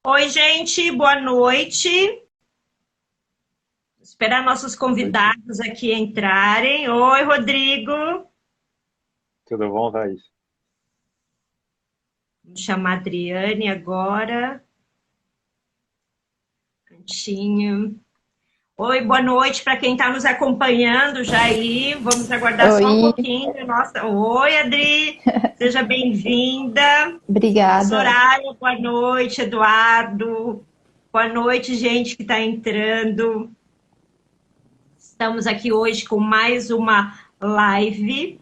Oi, gente, boa noite. Esperar nossos Noite. convidados aqui entrarem. Oi, Rodrigo. Tudo bom, Thaís? Vamos chamar a Adriane agora. Cantinho. Oi, boa noite para quem está nos acompanhando já aí. Vamos aguardar só um Oi, pouquinho. Nossa, oi, Adri. Seja bem-vinda. obrigada. Soraya, boa noite. Eduardo. Boa noite, gente que está entrando. Estamos aqui hoje com mais uma live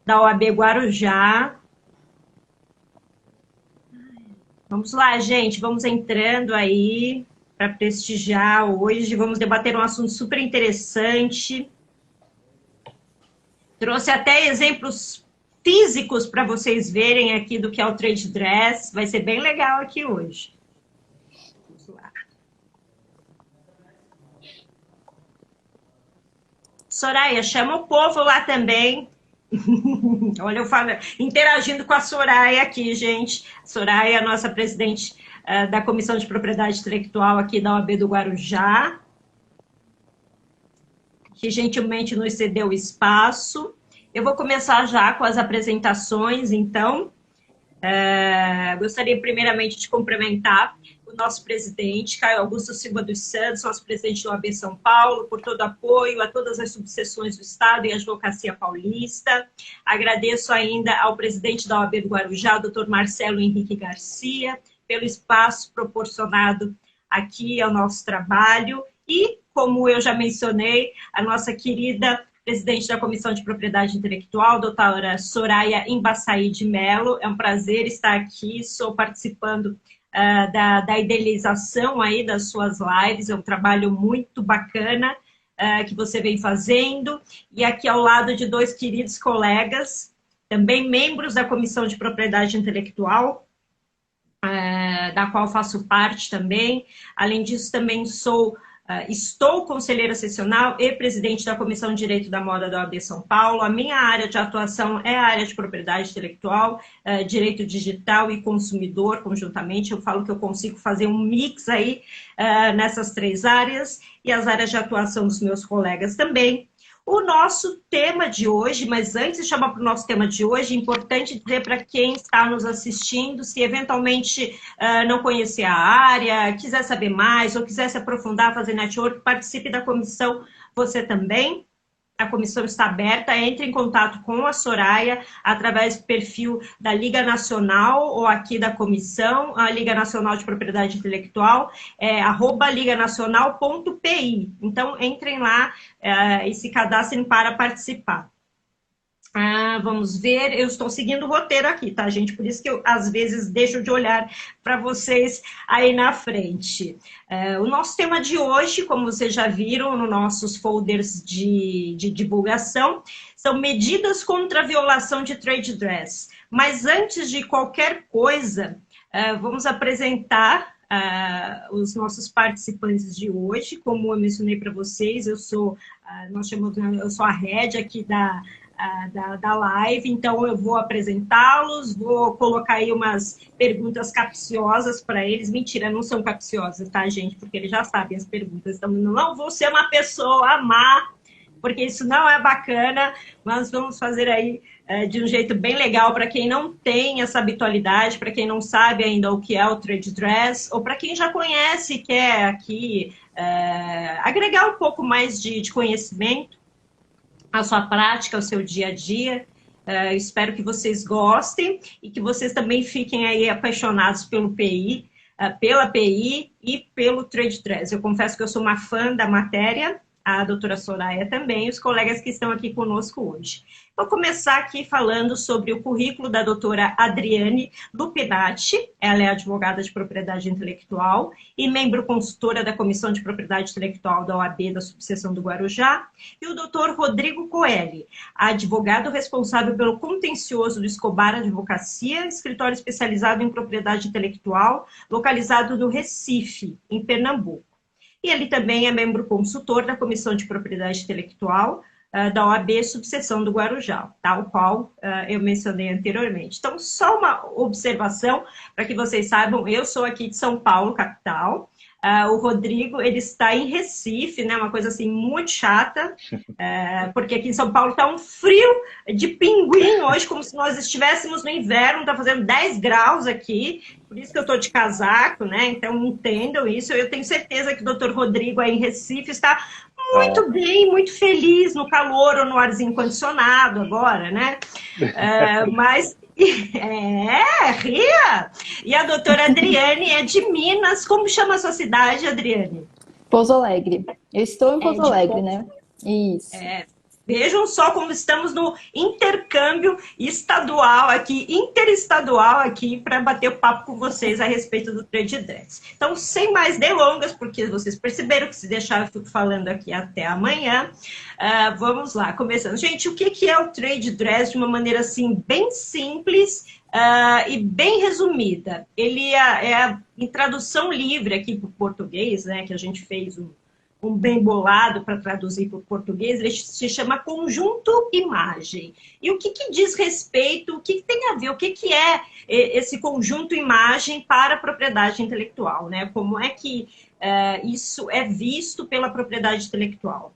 da OAB Guarujá. Vamos lá, gente, vamos entrando aí para prestigiar hoje. Vamos debater um assunto super interessante. Trouxe até exemplos físicos para vocês verem aqui do que é o trade dress. Vai ser bem legal aqui hoje. Vamos lá. Soraya, chama o povo lá também. Olha, eu falo, interagindo com a Soraya aqui, gente. Soraya é a nossa presidente da Comissão de Propriedade Intelectual aqui da OAB do Guarujá, que gentilmente nos cedeu o espaço. Eu vou começar já com as apresentações, então. Gostaria primeiramente de cumprimentar o nosso presidente, Caio Augusto Silva dos Santos, nosso presidente do OAB São Paulo, por todo o apoio a todas as subseções do Estado e a Advocacia Paulista. Agradeço ainda ao presidente da OAB do Guarujá, doutor Marcelo Henrique Garcia, pelo espaço proporcionado aqui ao nosso trabalho e, como eu já mencionei, a nossa querida presidente da Comissão de Propriedade Intelectual, doutora Soraya Embaçaí de Mello. É um prazer estar aqui, estou participando da idealização aí das suas lives, é um trabalho muito bacana que você vem fazendo, e aqui ao lado de dois queridos colegas, também membros da Comissão de Propriedade Intelectual, da qual faço parte também. Além disso, também estou conselheira sessional e presidente da Comissão de Direito da Moda da OAB São Paulo. A minha área de atuação é a área de propriedade intelectual, direito digital e consumidor, conjuntamente. Eu falo que eu consigo fazer um mix aí nessas três áreas, e as áreas de atuação dos meus colegas também. O nosso tema de hoje, mas antes de chamar para o nosso tema de hoje, é importante dizer para quem está nos assistindo, se eventualmente não conhecer a área, quiser saber mais ou quiser se aprofundar, fazer network, participe da comissão você também. A comissão está aberta, entre em contato com a Soraya através do perfil da Liga Nacional ou aqui da comissão, a Liga Nacional de Propriedade Intelectual, @liganacional.pi. Então, entrem lá e se cadastrem para participar. Vamos ver, eu estou seguindo o roteiro aqui, tá, gente? Por isso que eu, às vezes, deixo de olhar para vocês aí na frente. O nosso tema de hoje, como vocês já viram nos nossos folders de divulgação, são medidas contra a violação de trade dress. Mas antes de qualquer coisa, vamos apresentar os nossos participantes de hoje. Como eu mencionei para vocês, eu sou a head aqui da live, então eu vou apresentá-los, vou colocar aí umas perguntas capciosas para eles. Mentira, não são capciosas, tá, gente? Porque eles já sabem as perguntas. Então, não vou ser uma pessoa má, porque isso não é bacana, mas vamos fazer aí de um jeito bem legal para quem não tem essa habitualidade, para quem não sabe ainda o que é o trade dress, ou para quem já conhece e quer aqui agregar um pouco mais de conhecimento à sua prática, ao seu dia a dia. Espero que vocês gostem e que vocês também fiquem aí apaixonados pelo PI, pela PI e pelo trade dress. Eu confesso que eu sou uma fã da matéria, a doutora Soraya também, os colegas que estão aqui conosco hoje. Vou começar aqui falando sobre o currículo da doutora Adriane Lupinati. Ela é advogada de propriedade intelectual e membro consultora da Comissão de Propriedade Intelectual da OAB da subseção do Guarujá. E o doutor Rodrigo Coelho, advogado responsável pelo contencioso do Escobar Advocacia, escritório especializado em propriedade intelectual, localizado no Recife, em Pernambuco. E ele também é membro consultor da Comissão de Propriedade Intelectual da OAB subseção do Guarujá, tal qual eu mencionei anteriormente. Então, só uma observação para que vocês saibam, eu sou aqui de São Paulo, capital. O Rodrigo, ele está em Recife, né? Uma coisa assim muito chata, porque aqui em São Paulo está um frio de pinguim hoje, como se nós estivéssemos no inverno, está fazendo 10 graus aqui, por isso que eu estou de casaco, né? Então entendam isso. Eu tenho certeza que o doutor Rodrigo aí em Recife está muito bem, muito feliz no calor ou no arzinho condicionado agora, né? Mas ria! E a doutora Adriane é de Minas. Como chama a sua cidade, Adriane? Pouso Alegre. Eu estou em Pouso Alegre, né? Isso. Vejam só como estamos no intercâmbio estadual aqui, interestadual aqui, para bater o papo com vocês a respeito do trade dress. Então, sem mais delongas, porque vocês perceberam que se deixar eu fico falando aqui até amanhã, vamos lá, começando. Gente, o que é o trade dress de uma maneira assim, bem simples e bem resumida? Ele em tradução livre aqui para o português, né, que a gente fez um bem bolado para traduzir para o português, ele se chama conjunto imagem. E o que diz respeito, o que tem a ver, o que é esse conjunto imagem para a propriedade intelectual, né? Como é que isso é visto pela propriedade intelectual?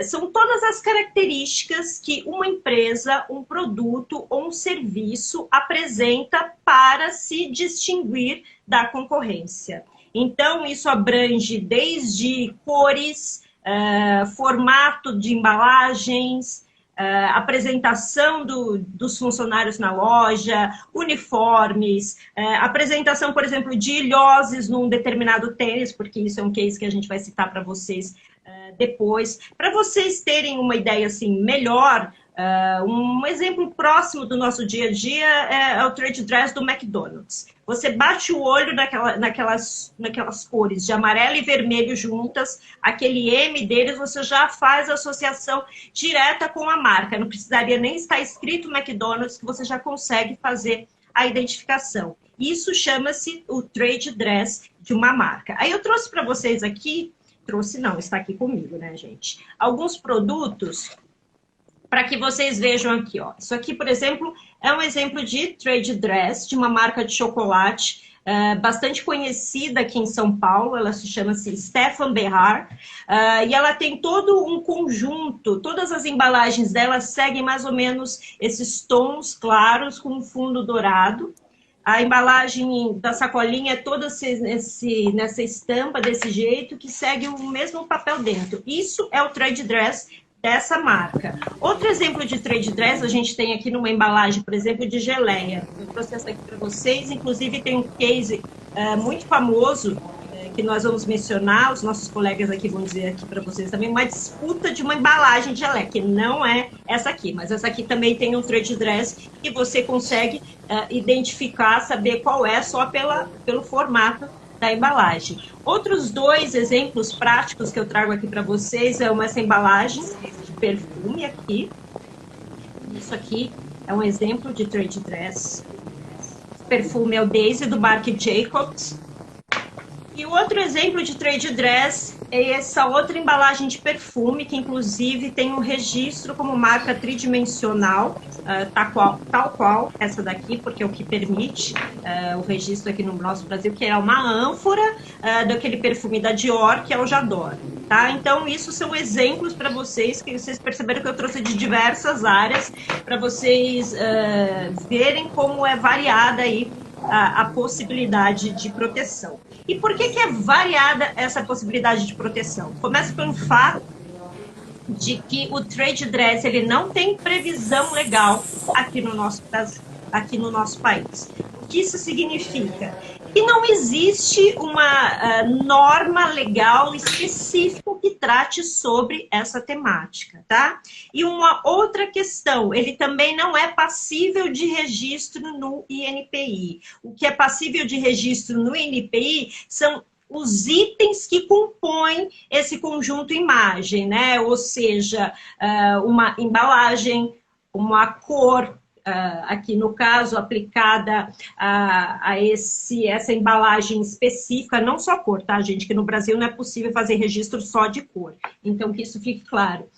São todas as características que uma empresa, um produto ou um serviço apresenta para se distinguir da concorrência. Então, isso abrange desde cores, formato de embalagens, apresentação dos funcionários na loja, uniformes, apresentação, por exemplo, de ilhoses num determinado tênis, porque isso é um case que a gente vai citar para vocês depois. Para vocês terem uma ideia assim, melhor, um exemplo próximo do nosso dia a dia é o trade dress do McDonald's. Você bate o olho naquelas cores de amarelo e vermelho juntas, aquele M deles, você já faz associação direta com a marca. Não precisaria nem estar escrito McDonald's, que você já consegue fazer a identificação. Isso chama-se o trade dress de uma marca. Aí eu trouxe para vocês aqui, está aqui comigo, né, gente? Alguns produtos para que vocês vejam aqui, ó. Isso aqui, por exemplo, é um exemplo de trade dress de uma marca de chocolate bastante conhecida aqui em São Paulo. Ela se chama-se Stefan Berhard e ela tem todo um conjunto, todas as embalagens dela seguem mais ou menos esses tons claros com um fundo dourado. A embalagem da sacolinha é toda nessa estampa, desse jeito, que segue o mesmo papel dentro. Isso é o trade dress dessa marca. Outro exemplo de trade dress a gente tem aqui numa embalagem, por exemplo, de geleia. Eu trouxe essa aqui para vocês, inclusive tem um case muito famoso que nós vamos mencionar, os nossos colegas aqui vão dizer aqui para vocês também, uma disputa de uma embalagem de geleia, que não é essa aqui, mas essa aqui também tem um trade dress que você consegue identificar, saber qual é só pelo formato da embalagem. Outros dois exemplos práticos que eu trago aqui para vocês é essa embalagem de perfume aqui. Isso aqui é um exemplo de trade dress. O perfume é o Daisy do Marc Jacobs. E o outro exemplo de trade dress é essa outra embalagem de perfume, que inclusive tem um registro como marca tridimensional, tal qual essa daqui, porque é o que permite o registro aqui no nosso Brasil, que é uma ânfora daquele perfume da Dior, que é o J'adore. Tá? Então, isso são exemplos para vocês, que vocês perceberam que eu trouxe de diversas áreas, para vocês verem como é variada aí a possibilidade de proteção. E por que é variada essa possibilidade de proteção? Começa pelo fato de que o trade dress ele não tem previsão legal aqui no nosso país. O que isso significa? Que não existe uma norma legal específica que trate sobre essa temática, tá? E uma outra questão, ele também não é passível de registro no INPI. O que é passível de registro no INPI são os itens que compõem esse conjunto imagem, né? Ou seja, uma embalagem, uma cor, aqui no caso, aplicada a essa embalagem específica, não só cor, tá, gente? Que no Brasil não é possível fazer registro só de cor. Então, que isso fique claro.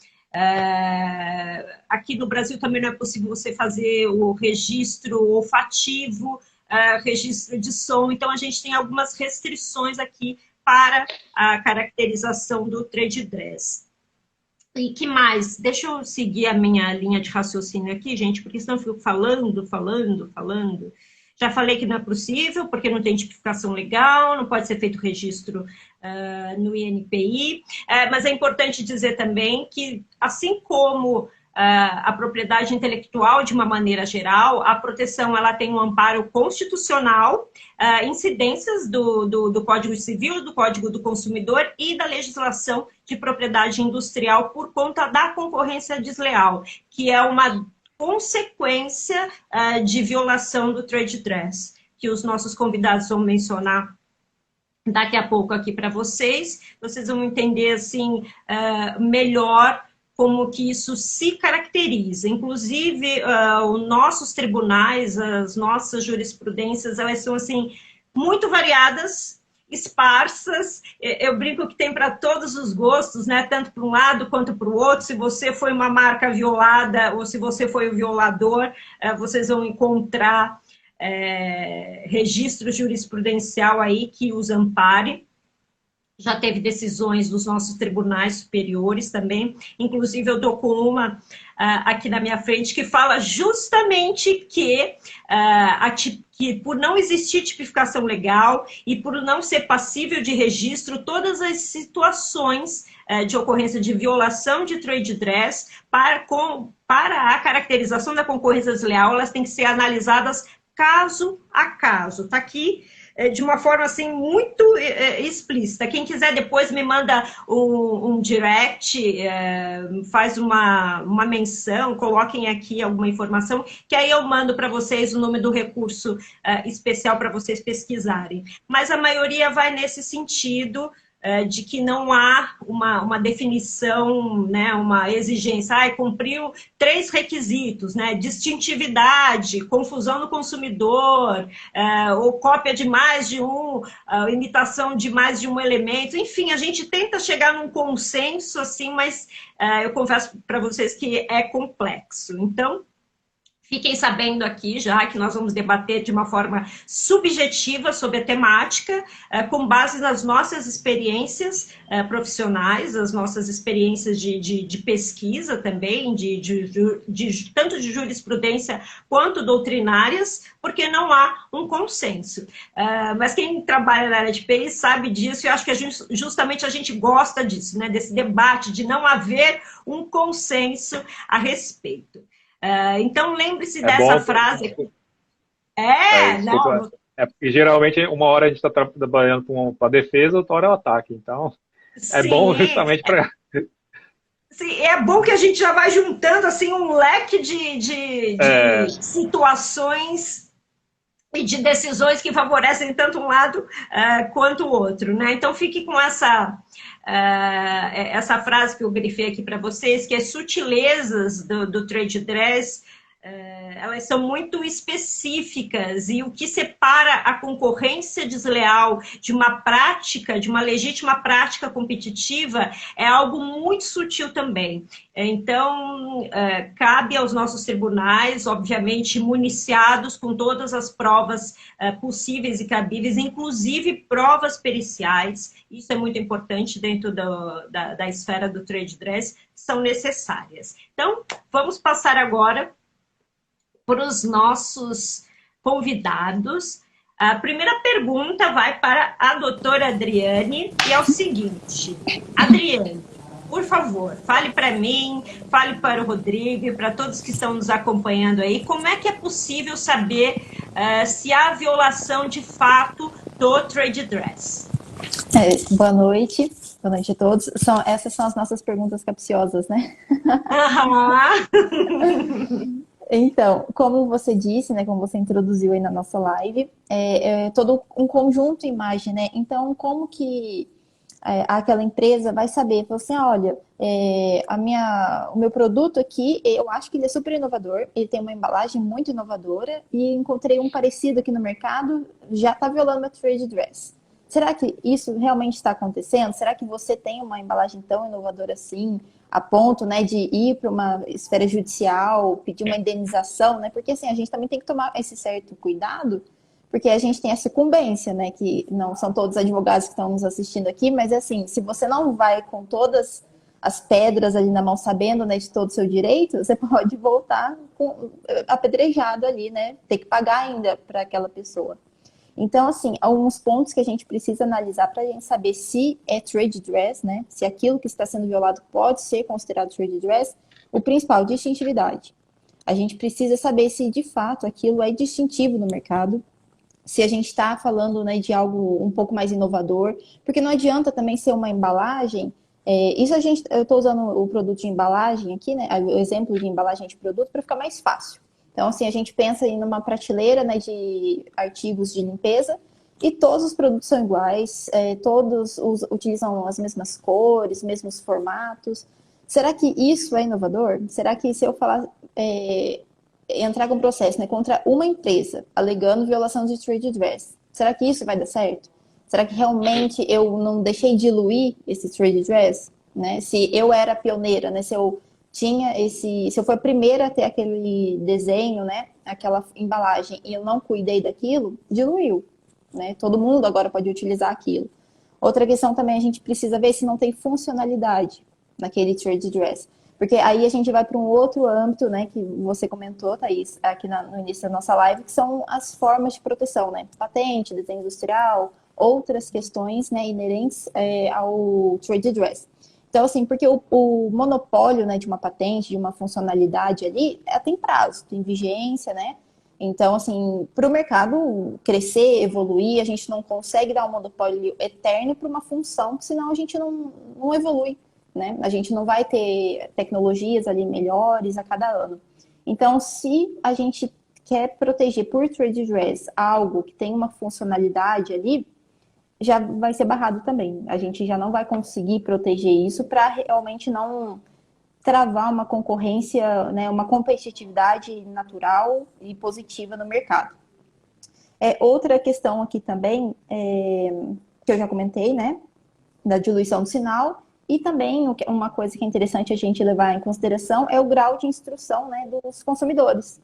Aqui no Brasil também não é possível você fazer o registro olfativo, registro de som, então a gente tem algumas restrições aqui para a caracterização do trade dress. E que mais? Deixa eu seguir a minha linha de raciocínio aqui, gente, porque senão eu fico falando. Já falei que não é possível, porque não tem tipificação legal, não pode ser feito registro no INPI, mas é importante dizer também que, assim como a propriedade intelectual, de uma maneira geral, a proteção ela tem um amparo constitucional, incidências do Código Civil, do Código do Consumidor e da legislação de propriedade industrial por conta da concorrência desleal, que é uma consequência de violação do trade dress, que os nossos convidados vão mencionar daqui a pouco aqui para vocês. Vocês vão entender assim melhor como que isso se caracteriza. Inclusive, os nossos tribunais, as nossas jurisprudências, elas são assim muito variadas, esparsas. Eu brinco que tem para todos os gostos, né? Tanto para um lado quanto para o outro. Se você foi uma marca violada ou se você foi o violador, vocês vão encontrar registro jurisprudencial aí que os ampare. Já teve decisões dos nossos tribunais superiores também, inclusive eu estou com uma aqui na minha frente que fala justamente que por não existir tipificação legal e por não ser passível de registro, todas as situações de ocorrência de violação de trade dress para a caracterização da concorrência desleal, elas têm que ser analisadas caso a caso. Está aqui de uma forma assim muito explícita. Quem quiser depois me manda um direct, faz uma menção, coloquem aqui alguma informação, que aí eu mando para vocês o nome do recurso especial para vocês pesquisarem. Mas a maioria vai nesse sentido, de que não há uma definição, né, uma exigência, cumpriu 3 requisitos, né, distintividade, confusão no consumidor, ou cópia de mais de imitação de mais de um elemento, enfim, a gente tenta chegar num consenso, assim, mas eu confesso para vocês que é complexo. Então, fiquem sabendo aqui já que nós vamos debater de uma forma subjetiva sobre a temática, com base nas nossas experiências profissionais, as nossas experiências de pesquisa também, tanto de jurisprudência quanto doutrinárias, porque não há um consenso. Mas quem trabalha na área de PI sabe disso, e eu acho que justamente a gente gosta disso, né? Desse debate, de não haver um consenso a respeito. Então, lembre-se dessa frase aqui. Não. Porque geralmente uma hora a gente está trabalhando para a defesa, outra hora é o ataque. Então, é Sim, bom justamente para... Sim, é bom que a gente já vai juntando assim, um leque de situações e de decisões que favorecem tanto um lado quanto o outro, né? Então, fique com essa frase que eu grifei aqui para vocês, que as sutilezas do trade dress, elas são muito específicas, e o que separa a concorrência desleal de uma prática, de uma legítima prática competitiva, é algo muito sutil também. Então, cabe aos nossos tribunais, obviamente, municiados com todas as provas possíveis e cabíveis, inclusive provas periciais, isso é muito importante dentro da esfera do trade dress, são necessárias. Então, vamos passar agora para os nossos convidados. A primeira pergunta vai para a doutora Adriane, e é o seguinte: Adriane, por favor, fale para mim, fale para o Rodrigo e para todos que estão nos acompanhando aí, como é que é possível saber se há violação de fato do trade dress? Boa noite a todos. Essas são as nossas perguntas capciosas, né? Então, como você disse, né, como você introduziu aí na nossa live, é todo um conjunto imagem, né? Então, como que aquela empresa vai saber? Fala assim, olha, o meu produto aqui, eu acho que ele é super inovador, ele tem uma embalagem muito inovadora e encontrei um parecido aqui no mercado, já está violando meu trade dress. será que isso realmente está acontecendo? Será que você tem uma embalagem tão inovadora assim, a ponto, né, de ir para uma esfera judicial, pedir uma indenização, né? Porque assim, a gente também tem que tomar esse certo cuidado, porque a gente tem a sucumbência, né, que não são todos advogados que estão nos assistindo aqui, mas assim, se você não vai com todas as pedras ali na mão, sabendo, né, de todo o seu direito, você pode voltar apedrejado ali, né? Ter que pagar ainda para aquela pessoa. Então, assim, alguns pontos que a gente precisa analisar para a gente saber se é trade dress, né? Se aquilo que está sendo violado pode ser considerado trade dress. O principal, distintividade. A gente precisa saber se, de fato, aquilo é distintivo no mercado, se a gente está falando, né, de algo um pouco mais inovador, porque não adianta também ser uma embalagem. Eu estou usando o produto de embalagem aqui, né? O exemplo de embalagem de produto para ficar mais fácil. Então, assim, a gente pensa em uma prateleira, né, de artigos de limpeza e todos os produtos são iguais, utilizam as mesmas cores, mesmos formatos. Será que isso é inovador? Será que se eu falar, entrar com processo, né, contra uma empresa alegando violação de trade dress, será que isso vai dar certo? Será que realmente eu não deixei diluir esse trade dress? Né? Se eu era pioneira, né, se eu fui a primeira a ter aquele desenho, né, aquela embalagem, e eu não cuidei daquilo, diluiu, né? Todo mundo agora pode utilizar aquilo. Outra questão também, a gente precisa ver se não tem funcionalidade naquele trade dress. Porque aí a gente vai para um outro âmbito, né, que você comentou, Thaís, aqui no início da nossa live, que são as formas de proteção, né? Patente, desenho industrial, outras questões, né, inerentes ao trade dress. Então, assim, porque o monopólio, né, de uma patente, de uma funcionalidade ali, tem prazo, tem vigência, né? Então, assim, para o mercado crescer, evoluir, a gente não consegue dar um monopólio eterno para uma função, senão a gente não evolui, né? A gente não vai ter tecnologias ali melhores a cada ano. Então, se a gente quer proteger por trade dress algo que tem uma funcionalidade ali, já vai ser barrado também. A gente já não vai conseguir proteger isso para realmente não travar uma concorrência, né, uma competitividade natural e positiva no mercado. Outra questão aqui também, que eu já comentei, né, da diluição do sinal, e também uma coisa que é interessante a gente levar em consideração é o grau de instrução, né, dos consumidores.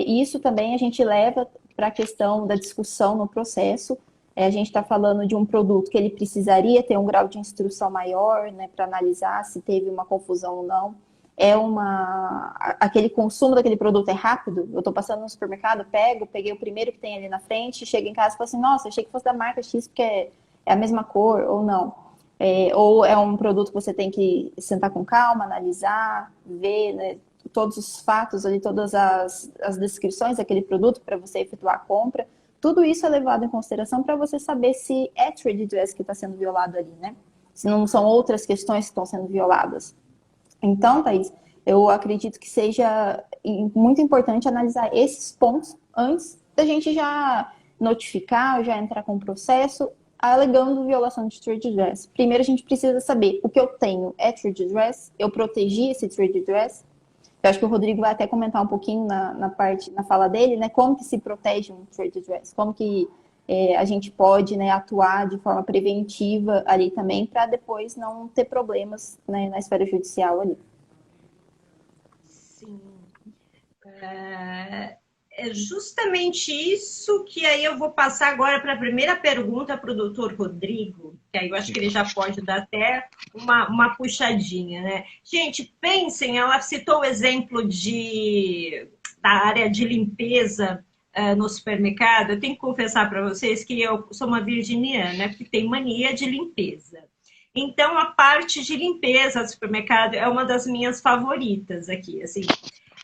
Isso também a gente leva para a questão da discussão no processo. A gente está falando de um produto que ele precisaria ter um grau de instrução maior, né, para analisar se teve uma confusão ou não. Aquele consumo daquele produto é rápido. Eu estou passando no supermercado, peguei o primeiro que tem ali na frente, chego em casa e falo assim, nossa, achei que fosse da marca X porque é a mesma cor, ou não. Ou é um produto que você tem que sentar com calma, analisar, ver, né, todos os fatos ali, todas as descrições daquele produto para você efetuar a compra. Tudo isso é levado em consideração para você saber se é trade dress que está sendo violado ali, né? Se não são outras questões que estão sendo violadas. Então, Thaís, eu acredito que seja muito importante analisar esses pontos antes da gente já notificar, já entrar com o processo alegando violação de trade dress. Primeiro, a gente precisa saber o que eu tenho é trade dress, eu protegi esse trade dress. Eu acho que o Rodrigo vai até comentar um pouquinho na fala dele, né? Como que se protege um trade dress, como que a gente pode, né, atuar de forma preventiva ali também, para depois não ter problemas, né, na esfera judicial ali. Sim. É justamente isso que aí eu vou passar agora para a primeira pergunta para o doutor Rodrigo, que aí eu acho que ele já pode dar até uma puxadinha, né? Gente, pensem, ela citou o exemplo da área de limpeza no supermercado. Eu tenho que confessar para vocês que eu sou uma virginiana que tem mania de limpeza. Então, a parte de limpeza do supermercado é uma das minhas favoritas aqui, assim.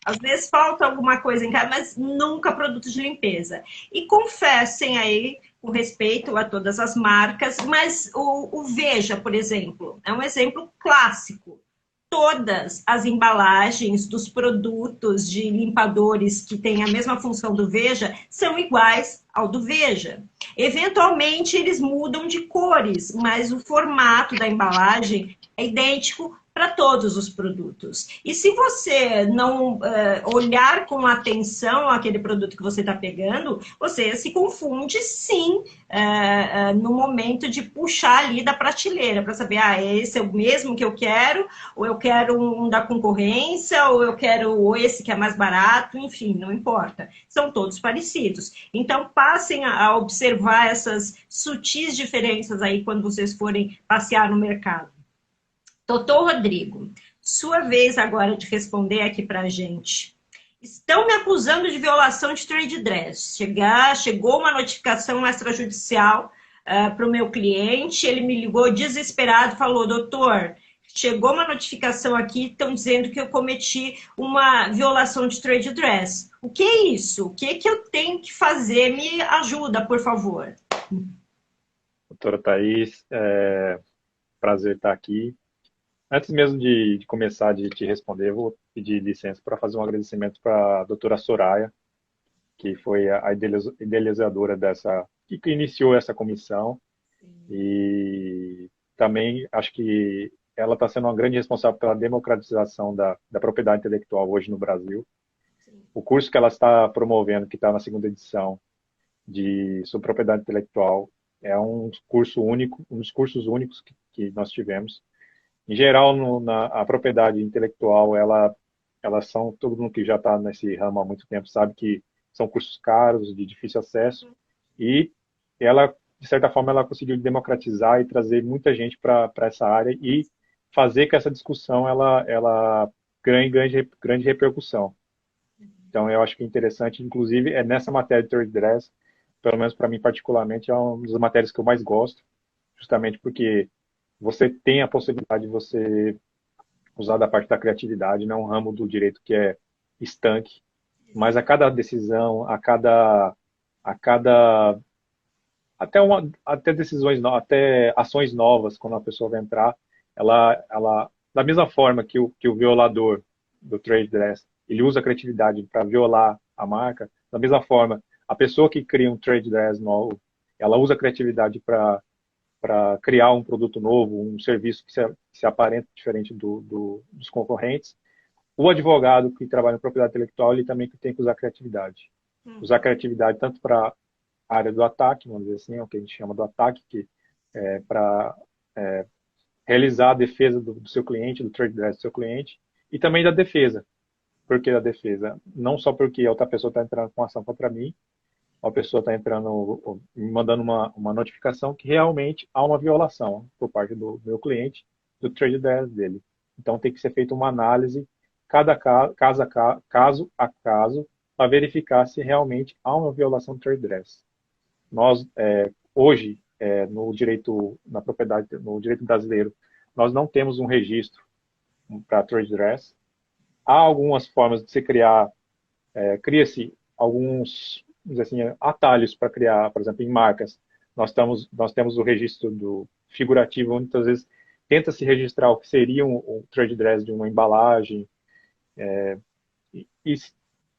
Às vezes falta alguma coisa em casa, mas nunca produto de limpeza. E confessem aí, com respeito a todas as marcas, mas o Veja, por exemplo, é um exemplo clássico. Todas as embalagens dos produtos de limpadores que têm a mesma função do Veja são iguais ao do Veja. Eventualmente, eles mudam de cores, mas o formato da embalagem é idêntico para todos os produtos. E se você não olhar com atenção aquele produto que você está pegando, você se confunde, sim, no momento de puxar ali da prateleira, para saber, esse é o mesmo que eu quero, ou eu quero um da concorrência, ou eu quero esse que é mais barato, enfim, não importa. São todos parecidos. Então, passem a observar essas sutis diferenças aí quando vocês forem passear no mercado. Doutor Rodrigo, sua vez agora de responder aqui para a gente. Estão me acusando de violação de trade dress. Chegou uma notificação extrajudicial para o meu cliente, ele me ligou desesperado, falou, doutor, chegou uma notificação aqui, estão dizendo que eu cometi uma violação de trade dress. O que é isso? O que eu tenho que fazer? Me ajuda, por favor. Doutora Thaís, prazer estar aqui. Antes mesmo de começar de te responder, eu vou pedir licença para fazer um agradecimento para a doutora Soraya, que foi a idealizadora que iniciou essa comissão. E também acho que ela está sendo uma grande responsável pela democratização da propriedade intelectual hoje no Brasil. O curso que ela está promovendo, que está na segunda edição, sobre propriedade intelectual, é um curso único, um dos cursos únicos que nós tivemos. Em geral, a propriedade intelectual, elas são, todo mundo que já está nesse ramo há muito tempo sabe que são cursos caros, de difícil acesso, e ela, de certa forma, ela conseguiu democratizar e trazer muita gente para essa área e fazer que essa discussão ela ganhe grande repercussão. Então, eu acho que é interessante, inclusive, nessa matéria de trade dress, pelo menos para mim particularmente, é uma das matérias que eu mais gosto, justamente porque você tem a possibilidade de você usar da parte da criatividade, não um ramo do direito que é estanque, mas a cada decisão, até decisões, até ações novas, quando a pessoa vai entrar, da mesma forma que o violador do trade dress, ele usa a criatividade para violar a marca, da mesma forma, a pessoa que cria um trade dress novo, ela usa a criatividade para criar um produto novo, um serviço que se aparenta diferente dos concorrentes. O advogado que trabalha em propriedade intelectual, ele também tem que usar criatividade. Usar criatividade tanto para a área do ataque, vamos dizer assim, é o que a gente chama do ataque, que é para realizar a defesa do seu cliente, do trade dress do seu cliente, e também da defesa. Por que da defesa? Não só porque a outra pessoa está entrando com ação contra mim, a pessoa está entrando, me mandando uma notificação que realmente há uma violação por parte do meu cliente, do trade dress dele. Então tem que ser feita uma análise, caso a caso, para verificar se realmente há uma violação do trade dress. Nós, hoje, no direito brasileiro, nós não temos um registro para trade dress. Há algumas formas de se cria-se alguns, vamos dizer assim, atalhos para criar, por exemplo, em marcas. Nós temos o registro do figurativo, onde muitas vezes tenta-se registrar o que seria um trade dress de uma embalagem, e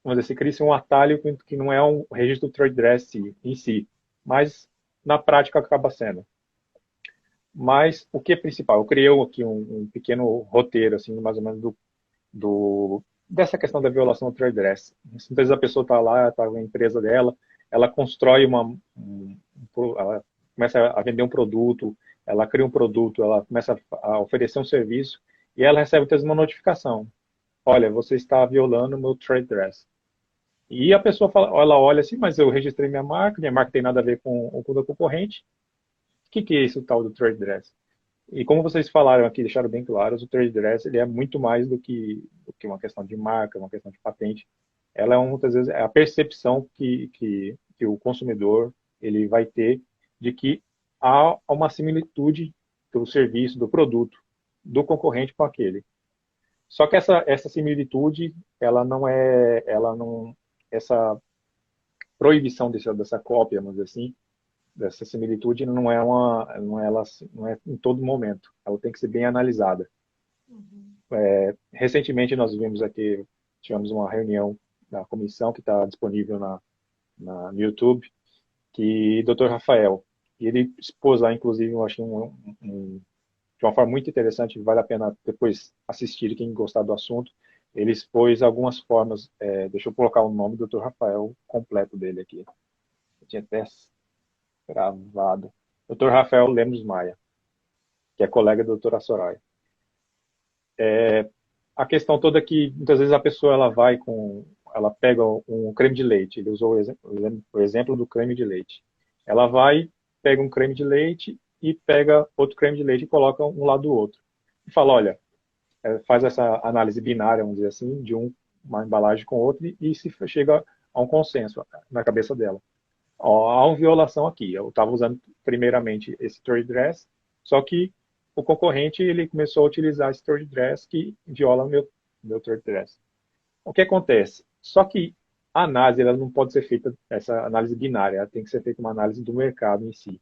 vamos dizer, cria-se um atalho que não é um registro do trade dress em si, mas na prática acaba sendo. Mas o que é principal? Eu criei aqui um pequeno roteiro, assim, mais ou menos dessa questão da violação do trade dress. Muitas vezes a pessoa está lá, está na empresa dela, ela constrói ela começa a vender um produto, ela cria um produto, ela começa a oferecer um serviço e ela recebe muitas vezes uma notificação. Olha, você está violando o meu trade dress. E a pessoa ela olha assim, mas eu registrei minha marca tem nada a ver com o da concorrente. O que é isso tal do trade dress? E como vocês falaram aqui, deixaram bem claro, o trade dress ele é muito mais do que uma questão de marca, uma questão de patente. Ela é muitas vezes a percepção que o consumidor ele vai ter de que há uma similitude do serviço, do produto, do concorrente com aquele. Só que essa similitude, essa proibição dessa cópia, vamos dizer assim, dessa similitude não é em todo momento. Ela tem que ser bem analisada. Recentemente nós tivemos uma reunião da comissão que está disponível no YouTube, que o Dr. Rafael, e ele expôs lá, inclusive, eu achei de uma forma muito interessante, vale a pena depois assistir, quem gostar do assunto. Ele expôs algumas formas, deixa eu colocar o nome do Dr. Rafael completo dele aqui. Eu tinha até gravado. Dr. Rafael Lemos Maia, que é colega da doutora Soraya. A questão toda é que muitas vezes a pessoa ela pega um creme de leite, ele usou o exemplo do creme de leite. Ela vai, pega um creme de leite e pega outro creme de leite e coloca um lado do outro. E fala, olha, faz essa análise binária, vamos dizer assim, de uma embalagem com outra e se chega a um consenso na cabeça dela. Ó, há uma violação aqui. Eu estava usando primeiramente esse trade dress, só que o concorrente ele começou a utilizar esse trade dress que viola meu trade dress. O que acontece? Só que a análise ela não pode ser feita, essa análise binária, ela tem que ser feita uma análise do mercado em si.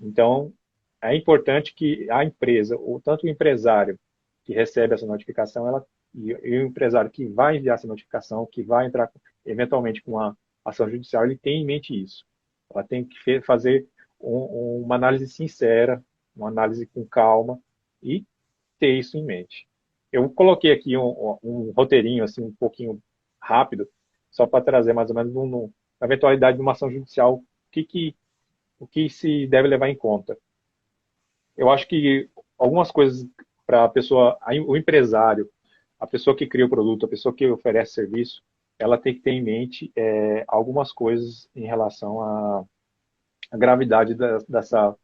Então, é importante que a empresa, ou tanto o empresário que recebe essa notificação, e o empresário que vai enviar essa notificação, que vai entrar eventualmente com uma ação judicial, ele tem em mente isso. Ela tem que fazer uma análise sincera, uma análise com calma e ter isso em mente. Eu coloquei aqui um roteirinho assim um pouquinho rápido, só para trazer mais ou menos na eventualidade de uma ação judicial, o que se deve levar em conta. Eu acho que algumas coisas para a pessoa, o empresário, a pessoa que cria o produto, a pessoa que oferece serviço, ela tem que ter em mente algumas coisas em relação à gravidade dessa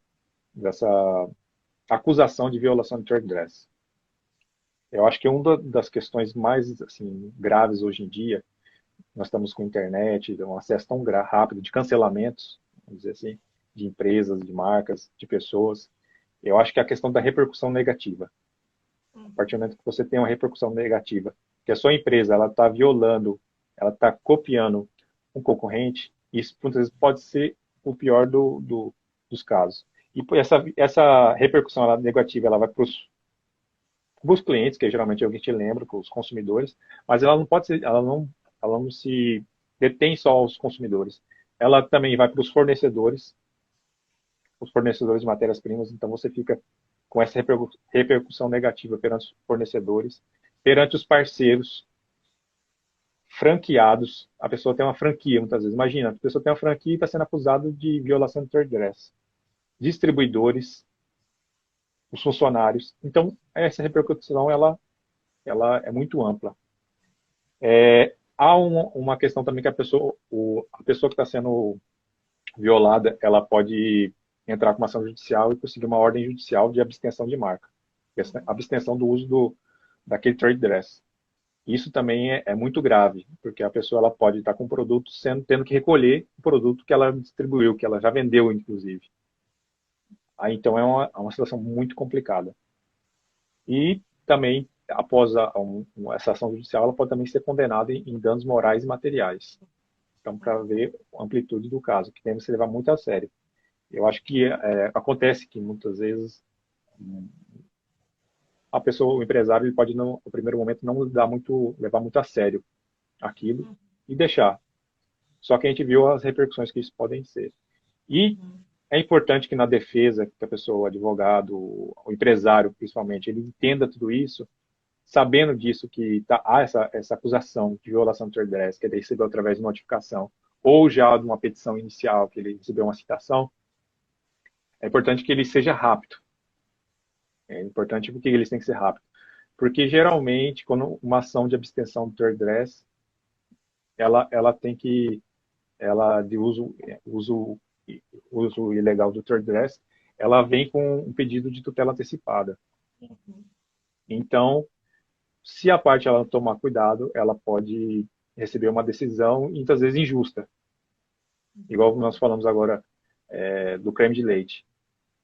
acusação de violação de trade dress. Eu acho que uma das questões mais assim, graves hoje em dia, nós estamos com a internet, um acesso tão rápido de cancelamentos, vamos dizer assim, de empresas, de marcas, de pessoas. Eu acho que é a questão da repercussão negativa. A partir do momento que você tem uma repercussão negativa, que a sua empresa ela está violando, ela está copiando um concorrente, isso muitas vezes pode ser o pior dos casos. E essa repercussão negativa ela vai para os clientes, que geralmente é o que te lembra, para os consumidores, mas ela não pode ser, ela não se detém só aos consumidores. Ela também vai para os fornecedores de matérias-primas, então você fica com essa repercussão negativa perante os fornecedores, perante os parceiros, franqueados. A pessoa tem uma franquia, muitas vezes. Imagina, a pessoa tem uma franquia e está sendo acusada de violação de trade dress. Distribuidores, os funcionários. Então, essa repercussão ela é muito ampla. Há uma questão também que a pessoa que está sendo violada, ela pode entrar com uma ação judicial e conseguir uma ordem judicial de abstenção de marca. Abstenção do uso daquele trade dress. Isso também é muito grave, porque a pessoa ela pode estar com o produto tendo que recolher o produto que ela distribuiu, que ela já vendeu, inclusive. Aí, então, é uma situação muito complicada. E também, após essa ação judicial, ela pode também ser condenada em danos morais e materiais. Então, para ver a amplitude do caso, que deve se levar muito a sério. Eu acho que acontece que muitas vezes o empresário, ele pode no primeiro momento não levar muito a sério aquilo e deixar. Só que a gente viu as repercussões que isso podem ser. E é importante que na defesa, que a pessoa, o advogado, o empresário principalmente, ele entenda tudo isso, sabendo disso que há essa acusação de violação de trade dress, que ele recebeu através de notificação, ou já de uma petição inicial, que ele recebeu uma citação. É importante que ele seja rápido. É importante porque eles têm que ser rápidos. Porque, geralmente, quando uma ação de abstenção do trade dress, ela tem que, de uso ilegal do trade dress, ela vem com um pedido de tutela antecipada. Então, se a parte ela tomar cuidado, ela pode receber uma decisão, muitas vezes injusta. Igual nós falamos agora do creme de leite.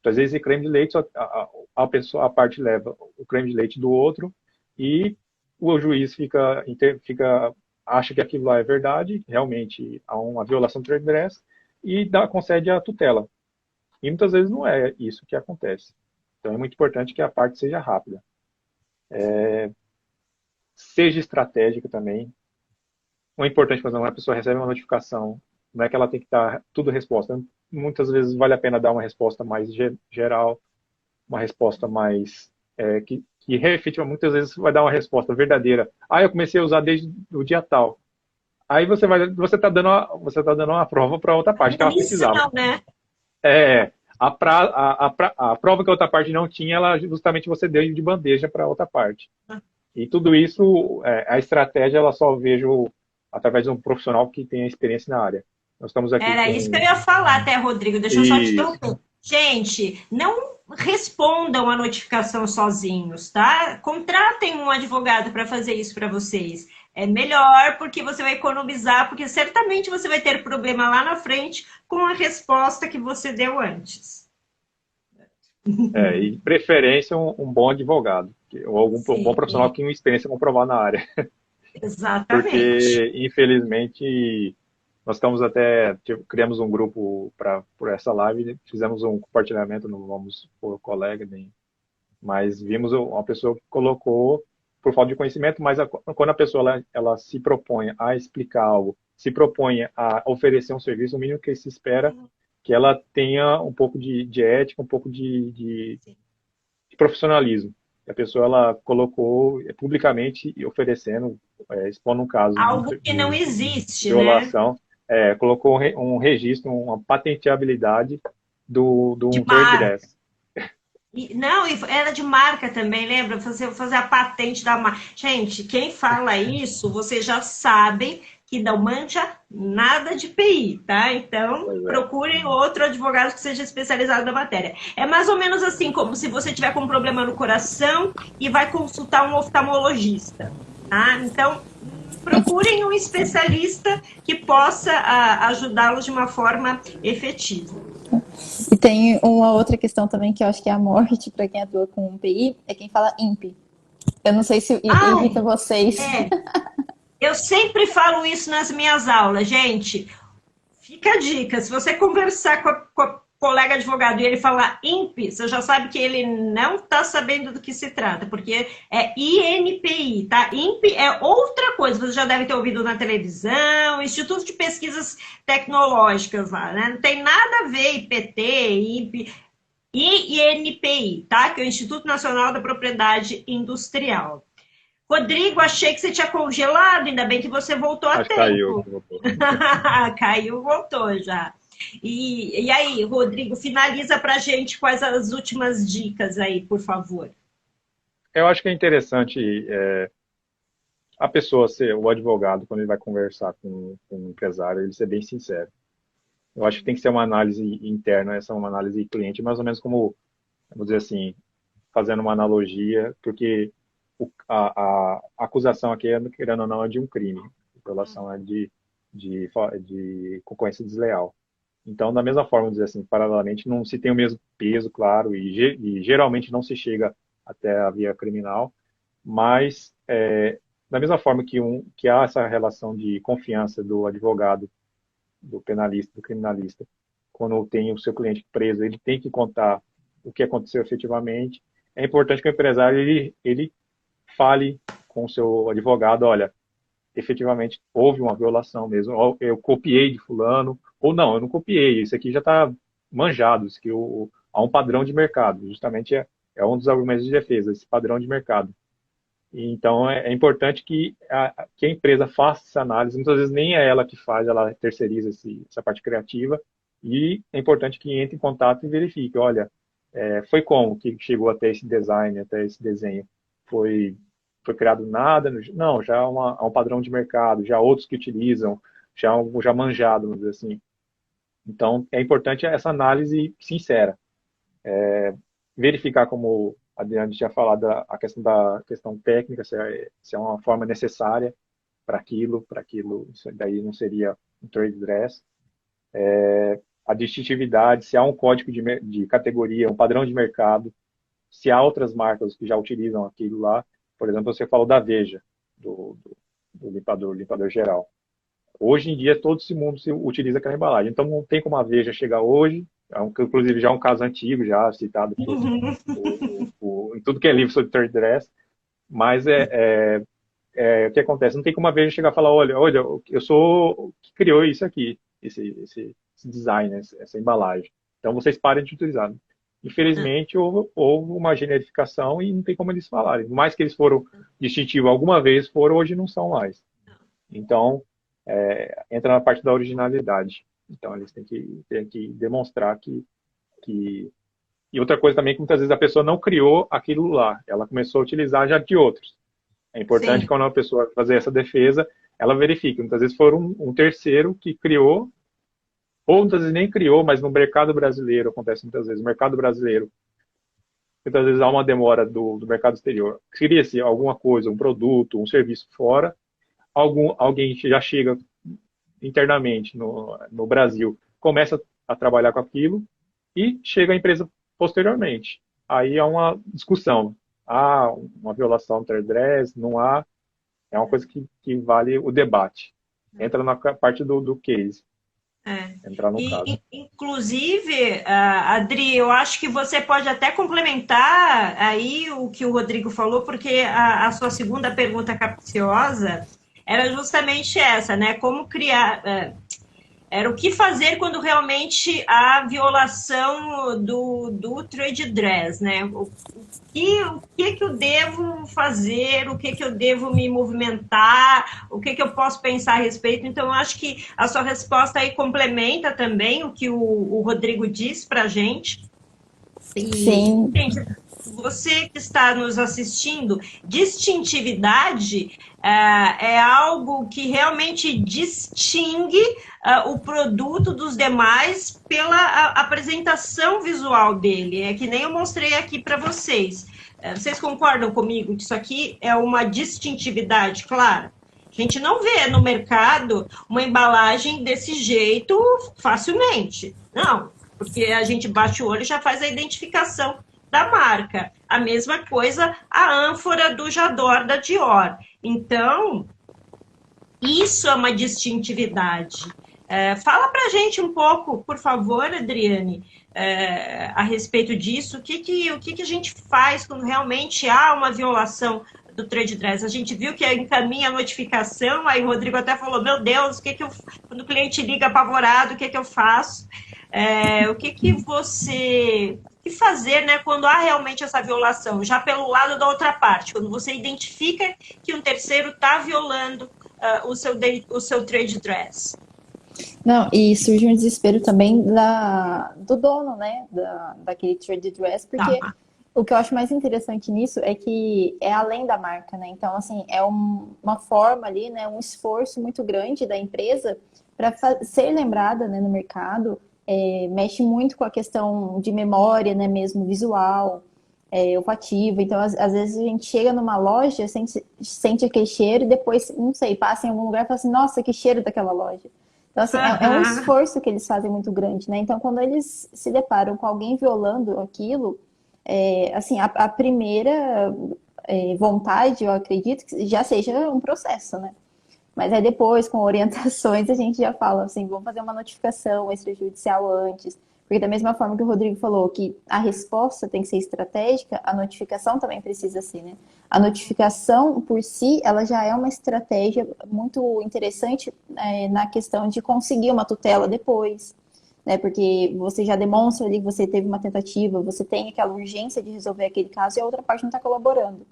Às vezes, esse creme de leite, a parte leva o creme de leite do outro e o juiz acha que aquilo lá é verdade, realmente há uma violação do trade dress e concede a tutela. E muitas vezes não é isso que acontece. Então é muito importante que a parte seja rápida. Seja estratégica também. Não é importante, por exemplo, a pessoa recebe uma notificação, não é que ela tem que dar tudo resposta. Muitas vezes vale a pena dar uma resposta mais geral, uma resposta mais, que efetivamente muitas vezes vai dar uma resposta verdadeira. Ah, eu comecei a usar desde o dia tal. Aí você está dando uma prova para outra parte que ela precisava. Missão, né? A prova que a outra parte não tinha, ela justamente você deu de bandeja para a outra parte. E tudo isso, a estratégia, ela só vejo através de um profissional que tenha experiência na área. Nós estamos aqui Era isso que eu ia falar até, Rodrigo. Deixa eu só te Isso. interromper. Gente, não respondam a notificação sozinhos, tá? Contratem um advogado para fazer isso para vocês. É melhor porque você vai economizar, porque certamente você vai ter problema lá na frente com a resposta que você deu antes. E preferência um bom advogado, ou algum bom Sim, profissional que tenha uma experiência comprovada na área. exatamente. Porque, infelizmente, nós estamos até, criamos um grupo por essa live, fizemos um compartilhamento, não vamos por colega, mas vimos uma pessoa que colocou por falta de conhecimento, mas quando a pessoa ela se propõe a explicar algo, se propõe a oferecer um serviço, o mínimo que se espera que ela tenha um pouco de ética, um pouco de profissionalismo. E a pessoa ela colocou publicamente e oferecendo, expondo um caso Algo que não de existe, né? violação, colocou um registro, uma patenteabilidade do De um trade marca. dress. Não, e era de marca também, lembra? Fazer a patente da marca. Gente, quem fala isso, vocês já sabem que não mancha nada de PI, tá? Então, Pois é. procurem outro advogado que seja especializado na matéria. É mais ou menos assim, como se você tiver com um problema no coração e vai consultar um oftalmologista, tá? Então, procurem um especialista que possa ajudá-los de uma forma efetiva. E tem uma outra questão também que eu acho que é a morte para quem atua com PI, é quem fala INPE. Eu não sei se irrita vocês. Eu sempre falo isso nas minhas aulas, gente. Fica a dica, se você conversar com a colega advogado e ele falar INPE, você já sabe que ele não está sabendo do que se trata, porque é INPI, tá? INPE é outra coisa, você já deve ter ouvido na televisão, Instituto de Pesquisas Tecnológicas lá, né? Não tem nada a ver IPT, INPE, INPI, tá? Que é o Instituto Nacional da Propriedade Industrial. Rodrigo, achei que você tinha congelado, ainda bem que você voltou a Acho que caiu. tempo. Caiu, voltou já. E aí, Rodrigo, finaliza pra gente quais as últimas dicas aí, por favor. Eu acho que é interessante a pessoa o advogado, quando ele vai conversar com um empresário, ele ser bem sincero. Eu acho que tem que ser uma análise interna, essa é uma análise cliente, mais ou menos como, vamos dizer assim, fazendo uma analogia, porque a acusação aqui, querendo ou não, é de um crime. A violação é de concorrência desleal. Então, da mesma forma, dizer assim, paralelamente, não se tem o mesmo peso, claro, e geralmente não se chega até a via criminal, mas da mesma forma que há essa relação de confiança do advogado, do penalista, do criminalista, quando tem o seu cliente preso, ele tem que contar o que aconteceu efetivamente. É importante que o empresário ele fale com o seu advogado, olha, efetivamente houve uma violação mesmo, ou eu copiei de fulano, ou não, eu não copiei, isso aqui já está manjado, isso aqui há um padrão de mercado, justamente é um dos argumentos de defesa, esse padrão de mercado. E, então é importante que a empresa faça essa análise, muitas vezes nem é ela que faz, ela terceiriza essa parte criativa, e é importante que entre em contato e verifique, olha, foi como que chegou até esse design, até esse desenho, foi criado nada? Não, já há um padrão de mercado, já há outros que utilizam, já manjado, vamos dizer assim. Então, é importante essa análise sincera. Verificar, como a Adriane tinha falado, a questão da questão técnica, se é uma forma necessária para aquilo, isso daí não seria um trade dress. A distintividade, se há um código de categoria, um padrão de mercado, se há outras marcas que já utilizam aquilo lá. Por exemplo, você falou da Veja, do limpador geral. Hoje em dia, todo esse mundo utiliza aquela embalagem. Então, não tem como a Veja chegar hoje, inclusive já é um caso antigo, já citado em tudo que é livro sobre third dress, mas o que acontece? Não tem como a Veja chegar e falar, olha, eu sou o que criou isso aqui, esse design, essa embalagem. Então, vocês parem de utilizar. Infelizmente, houve uma generificação e não tem como eles falarem. Por mais que eles foram distintivos alguma vez, foram, hoje não são mais. Então, entra na parte da originalidade. Então, eles têm que demonstrar que... E outra coisa também que muitas vezes a pessoa não criou aquilo lá. Ela começou a utilizar já de outros. É importante Sim. quando uma pessoa fazer essa defesa, ela verifique. Muitas vezes foi um terceiro que criou, ou muitas vezes nem criou, mas no mercado brasileiro, acontece muitas vezes, no mercado brasileiro, muitas vezes há uma demora do mercado exterior. Cria-se alguma coisa, um produto, um serviço fora, alguém já chega internamente no Brasil, começa a trabalhar com aquilo e chega a empresa posteriormente. Aí há uma discussão. Há uma violação do trade dress, não há. É uma coisa que vale o debate. Entra na parte do case. Entrar no caso. Inclusive, Adri, eu acho que você pode até complementar aí o que o Rodrigo falou, porque a sua segunda pergunta capciosa era justamente essa, né? Como criar... Era o que fazer quando realmente há violação do trade dress, né? O que eu devo fazer, o que eu devo me movimentar, o que eu posso pensar a respeito. Então, eu acho que a sua resposta aí complementa também o que o Rodrigo disse para a gente. Sim. Gente, você que está nos assistindo, distintividade é algo que realmente distingue o produto dos demais pela apresentação visual dele. É que nem eu mostrei aqui para vocês. Vocês concordam comigo que isso aqui é uma distintividade clara? A gente não vê no mercado uma embalagem desse jeito facilmente. Não, porque a gente bate o olho e já faz a identificação da marca. A mesma coisa a ânfora do J'adore da Dior. Então, isso é uma distintividade. Fala para a gente um pouco, por favor, Adriane, a respeito disso. O que a gente faz quando realmente há uma violação do trade dress? A gente viu que encaminha a notificação, aí o Rodrigo até falou, meu Deus, quando o cliente liga apavorado, o que eu faço? O que você... O que fazer, né, quando há realmente essa violação, já pelo lado da outra parte, quando você identifica que um terceiro está violando o seu trade dress? Não, e surge um desespero também do dono, né, daquele trade dress, porque o que eu acho mais interessante nisso é que é além da marca, né? Então, assim, é uma forma ali, né, um esforço muito grande da empresa para ser lembrada, né, no mercado. Mexe muito com a questão de memória, né, mesmo visual, olfativa. Então, às vezes a gente chega numa loja, sente aquele cheiro e depois, não sei, passa em algum lugar e fala assim, nossa, que cheiro daquela loja. Então, assim, é um esforço que eles fazem muito grande, né? Então, quando eles se deparam com alguém violando aquilo, assim, a primeira vontade, eu acredito, que já seja um processo, né? Mas aí depois, com orientações, a gente já fala assim, vamos fazer uma notificação extrajudicial antes. Porque da mesma forma que o Rodrigo falou que a resposta tem que ser estratégica, a notificação também precisa ser, né? A notificação, por si, ela já é uma estratégia muito interessante na questão de conseguir uma tutela depois, né? Porque você já demonstra ali que você teve uma tentativa, você tem aquela urgência de resolver aquele caso e a outra parte não está colaborando.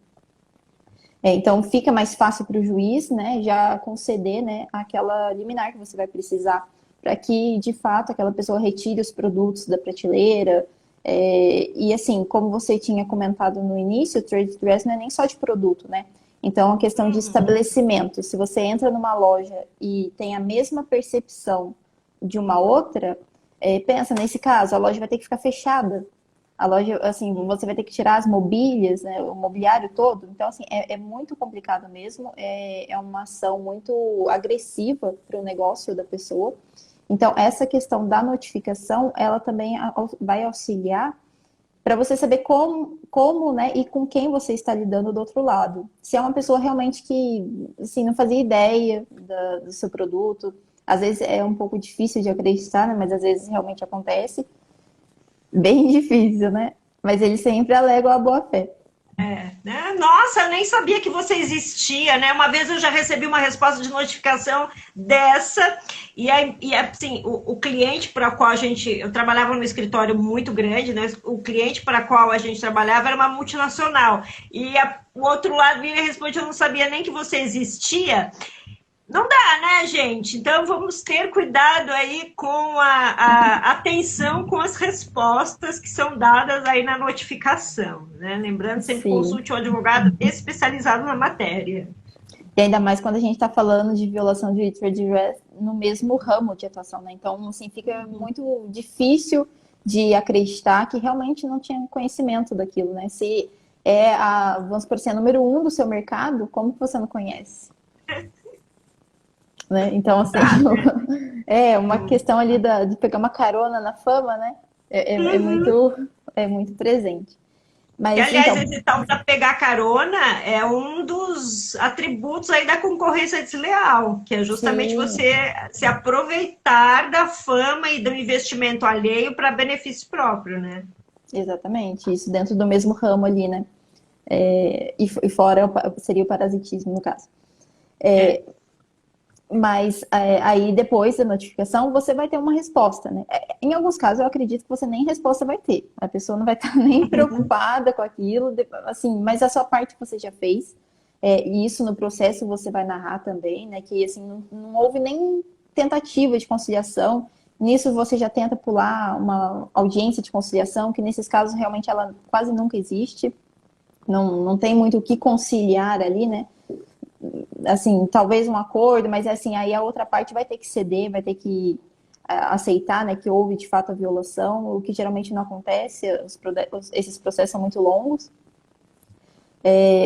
Então, fica mais fácil para o juiz, né, já conceder, né, aquela liminar que você vai precisar para que, de fato, aquela pessoa retire os produtos da prateleira. E, assim, como você tinha comentado no início, o trade dress não é nem só de produto, né? Então, a questão de estabelecimento. Se você entra numa loja e tem a mesma percepção de uma outra, pensa, nesse caso, a loja vai ter que ficar fechada. A loja, assim, você vai ter que tirar as mobílias, né, o mobiliário todo. Então, assim, é muito complicado mesmo. É uma ação muito agressiva para o negócio da pessoa. Então, essa questão da notificação, ela também vai auxiliar para você saber como, né, e com quem você está lidando do outro lado. Se é uma pessoa realmente que, assim, não fazia ideia do seu produto, às vezes é um pouco difícil de acreditar, né, mas às vezes realmente acontece. Bem difícil, né? Mas eles sempre alegam a boa-fé. Né? Nossa, eu nem sabia que você existia, né? Uma vez eu já recebi uma resposta de notificação dessa, e assim, o cliente para o qual eu trabalhava num escritório muito grande, né? O cliente para o qual a gente trabalhava era uma multinacional, e o outro lado vinha e responde, eu não sabia nem que você existia. Não dá, né, gente? Então vamos ter cuidado aí com a atenção com as respostas que são dadas aí na notificação, né? Lembrando, sempre Sim. consulte um advogado especializado na matéria. E ainda mais quando a gente está falando de violação de trade dress no mesmo ramo de atuação, né? Então, assim, fica muito difícil de acreditar que realmente não tinha conhecimento daquilo, né? Se vamos por ser número 1 do seu mercado, como que você não conhece? Né? Então, assim, é uma questão ali de pegar uma carona na fama, né? É muito presente. E, Mas, aliás, então, esse tal para pegar carona é um dos atributos aí da concorrência desleal, que é justamente sim, você se aproveitar da fama e do investimento alheio para benefício próprio, né? exatamente. Isso dentro do mesmo ramo ali, né? E fora seria o parasitismo, no caso. É. Mas aí depois da notificação você vai ter uma resposta, né? Em alguns casos eu acredito que você nem resposta vai ter. A pessoa não vai estar nem preocupada com aquilo, assim, mas a sua parte você já fez. E isso no processo você vai narrar também, né? Que assim, não houve nem tentativa de conciliação. Nisso você já tenta pular uma audiência de conciliação, que nesses casos realmente ela quase nunca existe. Não tem muito o que conciliar ali, né? Assim, talvez um acordo, mas assim, aí a outra parte vai ter que ceder, vai ter que aceitar, né, que houve de fato a violação, o que geralmente não acontece, esses processos são muito longos.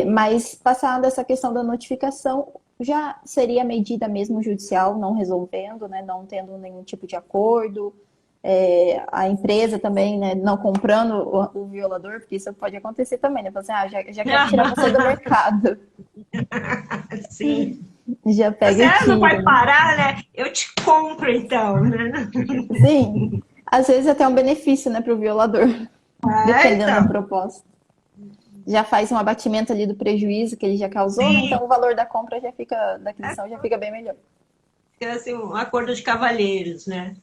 Mas passada essa questão da notificação, já seria medida mesmo judicial, não resolvendo, né, não tendo nenhum tipo de acordo, a empresa também, né, não comprando o violador, porque isso pode acontecer também, né? Falar assim, já quero tirar você do mercado. Sim. Já pega e Você não tira, vai né? parar, né? Eu te compro, então, né? Sim, às vezes até um benefício, né, para o violador, dependendo da Então. proposta. Já faz um abatimento ali do prejuízo que ele já causou, né? Sim, Então o valor da compra já fica, da aquisição já fica bem melhor. é assim, um acordo de cavalheiros, né?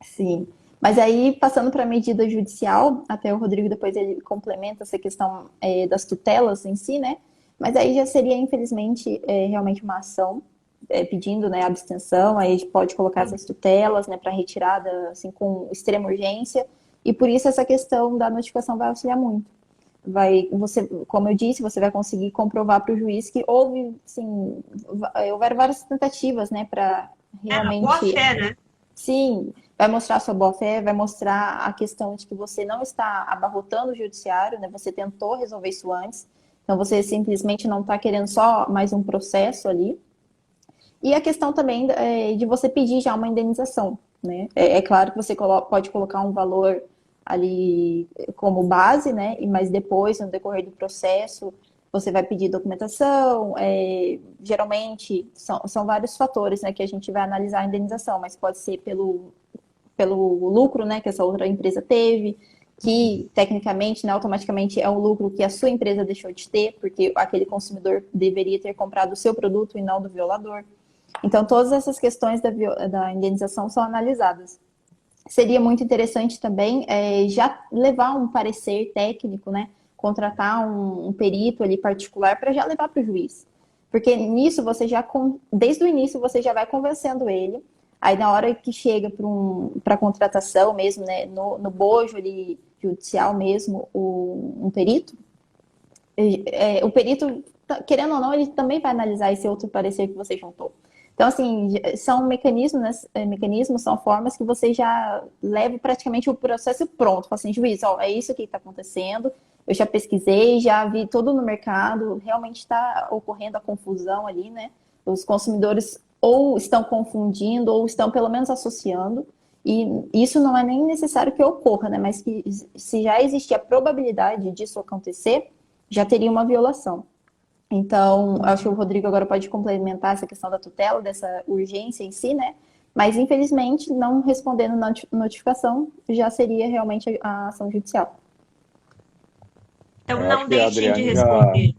Sim. Mas aí, passando para a medida judicial, até o Rodrigo depois ele complementa essa questão das tutelas em si, né? Mas aí já seria, infelizmente, realmente uma ação pedindo, né, abstenção, aí a gente pode colocar essas tutelas, né, para retirada, assim, com extrema urgência, e por isso essa questão da notificação vai auxiliar muito. Você, como eu disse, você vai conseguir comprovar para o juiz que houve, sim, houveram várias tentativas, né, para Boa realmente, fé, né? sim, vai mostrar a sua boa-fé, vai mostrar a questão de que você não está abarrotando o judiciário, né, você tentou resolver isso antes, então você simplesmente não está querendo só mais um processo ali. E a questão também de você pedir já uma indenização, né? É claro que você pode colocar um valor ali como base, né? Mas depois, no decorrer do processo, você vai pedir documentação. Geralmente, são vários fatores, né, que a gente vai analisar a indenização, mas pode ser pelo lucro, né, que essa outra empresa teve, que tecnicamente, né, automaticamente é um lucro que a sua empresa deixou de ter, porque aquele consumidor deveria ter comprado o seu produto e não do violador. Então, todas essas questões da indenização são analisadas. Seria muito interessante também já levar um parecer técnico, né? Contratar um perito ali particular para já levar para o juiz. Porque nisso você já, desde o início, você já vai convencendo ele. Aí, na hora que chega para a contratação mesmo, né? No bojo ali, judicial mesmo, um perito, o perito, querendo ou não, ele também vai analisar esse outro parecer que você juntou. Então, assim, são mecanismos, né, mecanismos, são formas que você já leva praticamente o processo pronto. Fala assim, juiz, ó, é isso que está acontecendo, eu já pesquisei, já vi tudo no mercado, realmente está ocorrendo a confusão ali, né? Os consumidores ou estão confundindo ou estão pelo menos associando, e isso não é nem necessário que ocorra, né? Mas que se já existir a probabilidade disso acontecer, já teria uma violação. Então, acho que o Rodrigo agora pode complementar essa questão da tutela, dessa urgência em si, né? Mas, infelizmente, não respondendo notificação já seria realmente a ação judicial. Então, Eu acho não que a deixem de Adriane já... responder.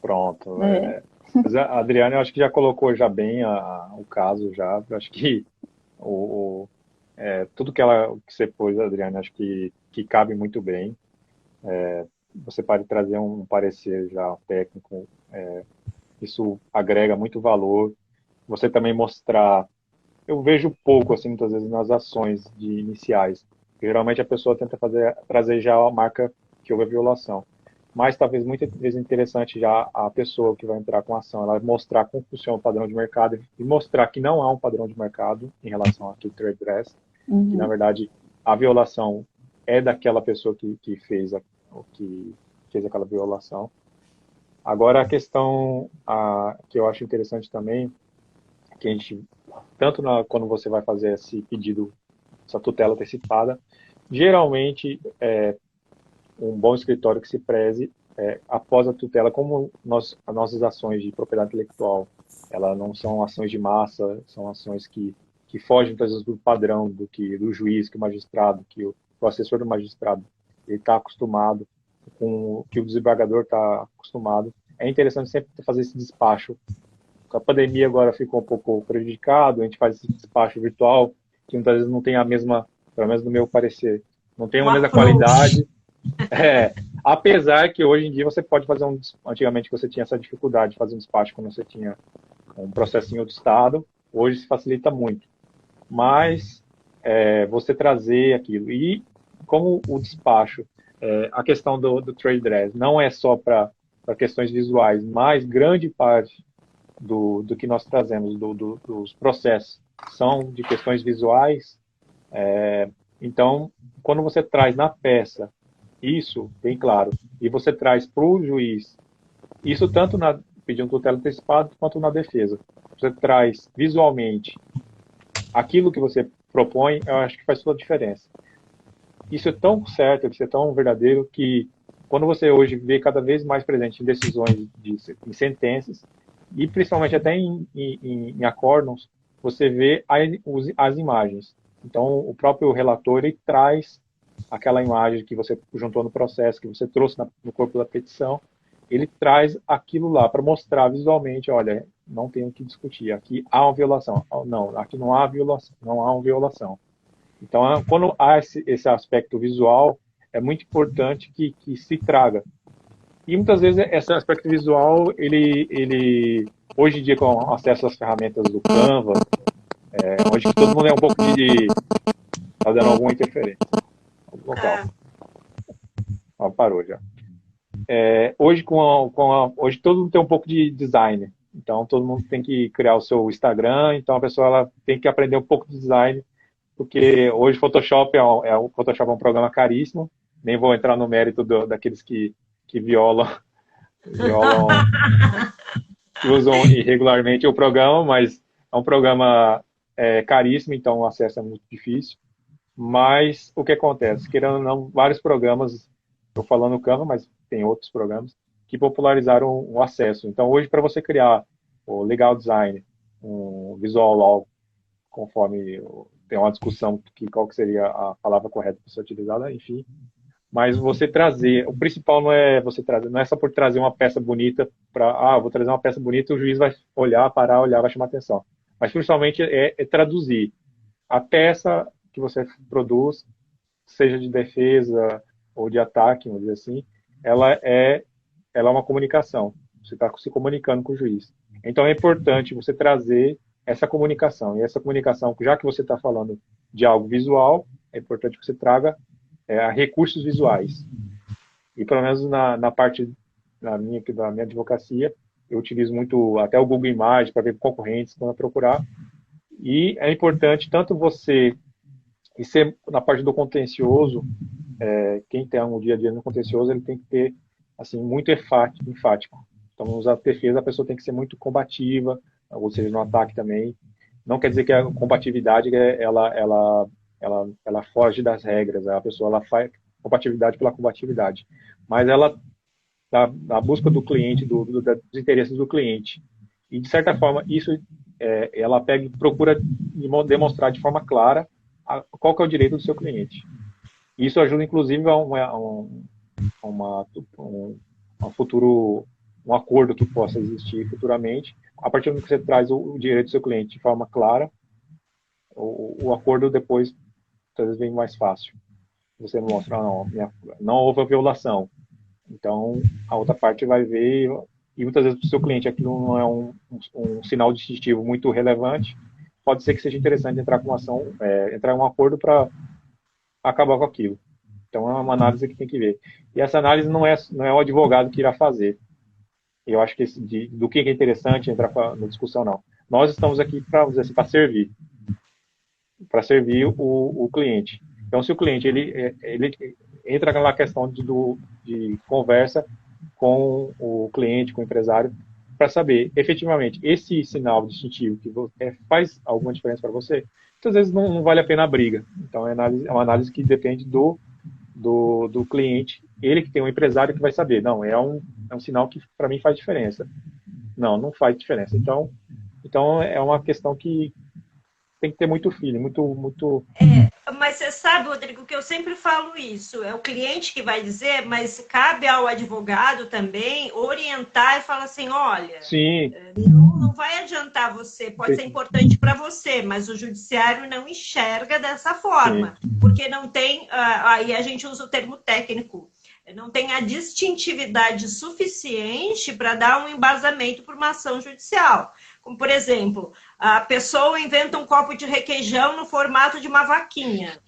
Pronto. É. Mas a Adriane, eu acho que já colocou já bem o caso já. Eu acho que o, tudo que você pôs, Adriane, acho que cabe muito bem. Você pode trazer um parecer já técnico. Isso agrega muito valor. Você também mostrar. Eu vejo pouco, assim, muitas vezes nas ações iniciais. Geralmente a pessoa tenta trazer já a marca que houve a violação. Mas talvez muitas vezes interessante já a pessoa que vai entrar com a ação, ela mostrar como funciona o padrão de mercado e mostrar que não há um padrão de mercado em relação ao trade dress, que na Uhum. verdade a violação é daquela pessoa que fez que fez aquela violação. Agora a questão que eu acho interessante também, que a gente tanto quando você vai fazer esse pedido, essa tutela antecipada, geralmente um bom escritório que se preze após a tutela, como as nossas ações de propriedade intelectual, elas não são ações de massa, são ações que fogem, às vezes, do padrão do juiz, que o magistrado, que o assessor do magistrado ele está acostumado, com o que o desembargador está acostumado. É interessante sempre fazer esse despacho. A pandemia agora ficou um pouco prejudicado, a gente faz esse despacho virtual, que muitas vezes não tem a mesma, pelo menos no meu parecer, não tem O a mesma approach. qualidade. Apesar que hoje em dia você pode fazer antigamente você tinha essa dificuldade de fazer um despacho quando você tinha um processinho do Estado, hoje se facilita muito. Mas você trazer aquilo. E como o despacho, a questão do trade dress não é só para questões visuais, mas grande parte do que nós trazemos, dos processos, são de questões visuais. Então, quando você traz na peça isso, bem claro, e você traz para o juiz, isso tanto na pedindo tutela antecipada quanto na defesa, você traz visualmente aquilo que você propõe, eu acho que faz toda a diferença. Isso é tão certo, isso é tão verdadeiro que quando você hoje vê cada vez mais presente em decisões, em sentenças, e principalmente até em acórdãos, você vê as imagens. Então, o próprio relator ele traz aquela imagem que você juntou no processo, que você trouxe no corpo da petição, ele traz aquilo lá para mostrar visualmente, olha, não tem o que discutir, aqui há uma violação. Não, aqui não há violação, não há uma violação. Então, quando há esse aspecto visual, é muito importante que se traga. E muitas vezes esse aspecto visual, hoje em dia com acesso às ferramentas do Canva, onde todo mundo é um pouco tá dando alguma interferência no local. Parou já. Hoje hoje todo mundo tem um pouco de design. Então todo mundo tem que criar o seu Instagram. Então a pessoa ela tem que aprender um pouco de design, porque hoje Photoshop o Photoshop é um programa caríssimo. Nem vou entrar no mérito daqueles que violam, que usam irregularmente o programa, mas é um programa caríssimo, então o acesso é muito difícil. Mas o que acontece? Querendo ou não, vários programas, estou falando Canva, mas tem outros programas, que popularizaram o acesso. Então, hoje, para você criar o legal design, um visual law, conforme tem uma discussão qual que seria a palavra correta para ser utilizada, enfim. Mas você trazer, o principal não é você trazer, não é só por trazer uma peça bonita vou trazer uma peça bonita, o juiz vai olhar, parar, olhar, vai chamar atenção. Mas principalmente é traduzir a peça que você produz, seja de defesa ou de ataque, vamos dizer assim, ela é uma comunicação. Você está se comunicando com o juiz. Então é importante você trazer essa comunicação. E essa comunicação, já que você está falando de algo visual, é importante que você traga recursos visuais. E pelo menos na parte da minha advocacia, eu utilizo muito até o Google Imagens para ver concorrentes para procurar. E é importante tanto você e ser na parte do contencioso, quem tem um dia a dia no contencioso, ele tem que ter assim muito enfático. Então, nos defesa a pessoa tem que ser muito combativa, ou seja, no ataque também. Não quer dizer que a combatividade ela foge das regras, a pessoa ela faz combatividade pela combatividade, mas ela na busca do cliente, dos interesses do cliente. E de certa forma isso ela pega e procura demonstrar de forma clara qual que é o direito do seu cliente. Isso ajuda, inclusive, um acordo que possa existir futuramente. A partir do momento que você traz o direito do seu cliente de forma clara, o acordo depois, às vezes, vem mais fácil. Você mostra, não houve a violação. Então, a outra parte vai ver, e muitas vezes para o seu cliente aquilo não é um sinal distintivo muito relevante, pode ser que seja interessante entrar com uma ação, entrar em um acordo para acabar com aquilo. Então, é uma análise que tem que ver. E essa análise não é o advogado que irá fazer. Eu acho que do que é interessante entrar na discussão, não. Nós estamos aqui para servir o cliente. Então, se o cliente ele entra naquela questão de conversa com o cliente, com o empresário, para saber, efetivamente, esse sinal distintivo que faz alguma diferença para você, muitas vezes não vale a pena a briga. Então, é uma análise que depende do cliente, ele que tem um empresário que vai saber, não, é um sinal que para mim faz diferença. Não faz diferença. Então é uma questão que tem que ter muito feeling, muito... Mas você sabe, Rodrigo, que eu sempre falo isso, é o cliente que vai dizer, mas cabe ao advogado também orientar e falar assim, olha, sim, não vai adiantar você, pode ser importante para você, mas o judiciário não enxerga dessa forma, porque não tem, aí a gente usa o termo técnico, não tem a distintividade suficiente para dar um embasamento para uma ação judicial. Como, por exemplo, a pessoa inventa um copo de requeijão no formato de uma vaquinha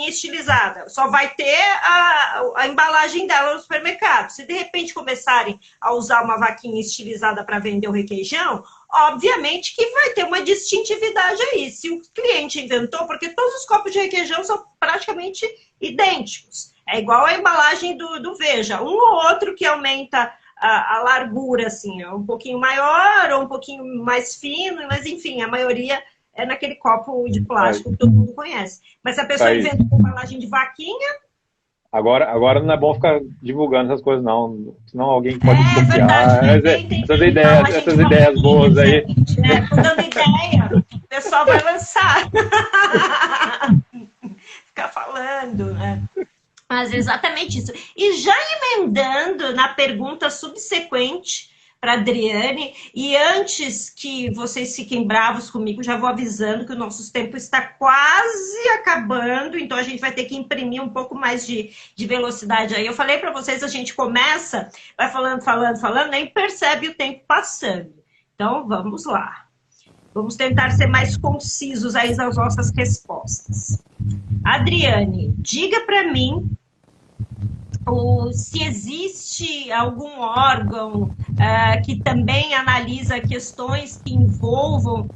estilizada. Só vai ter a embalagem dela no supermercado. Se, de repente, começarem a usar uma vaquinha estilizada para vender o requeijão, obviamente que vai ter uma distintividade aí. Se o cliente inventou, porque todos os copos de requeijão são praticamente idênticos. É igual a embalagem do Veja. Um ou outro que aumenta a largura, assim, um pouquinho maior ou um pouquinho mais fino, mas enfim, a maioria é naquele copo de plástico que todo mundo conhece. Mas se a pessoa inventa uma embalagem de vaquinha... Agora não é bom ficar divulgando essas coisas, não. Senão alguém pode copiar. Essas ideias boas aí. Tô dando ideia, o pessoal vai lançar. Ficar falando, né? Mas exatamente isso. E já emendando na pergunta subsequente para a Adriane, e antes que vocês fiquem bravos comigo, já vou avisando que o nosso tempo está quase acabando, então a gente vai ter que imprimir um pouco mais de velocidade aí. Eu falei para vocês, a gente começa, vai falando, nem percebe o tempo passando. Então, vamos lá. Vamos tentar ser mais concisos aí nas nossas respostas. Adriane, diga para mim se existe algum órgão que também analisa questões que envolvam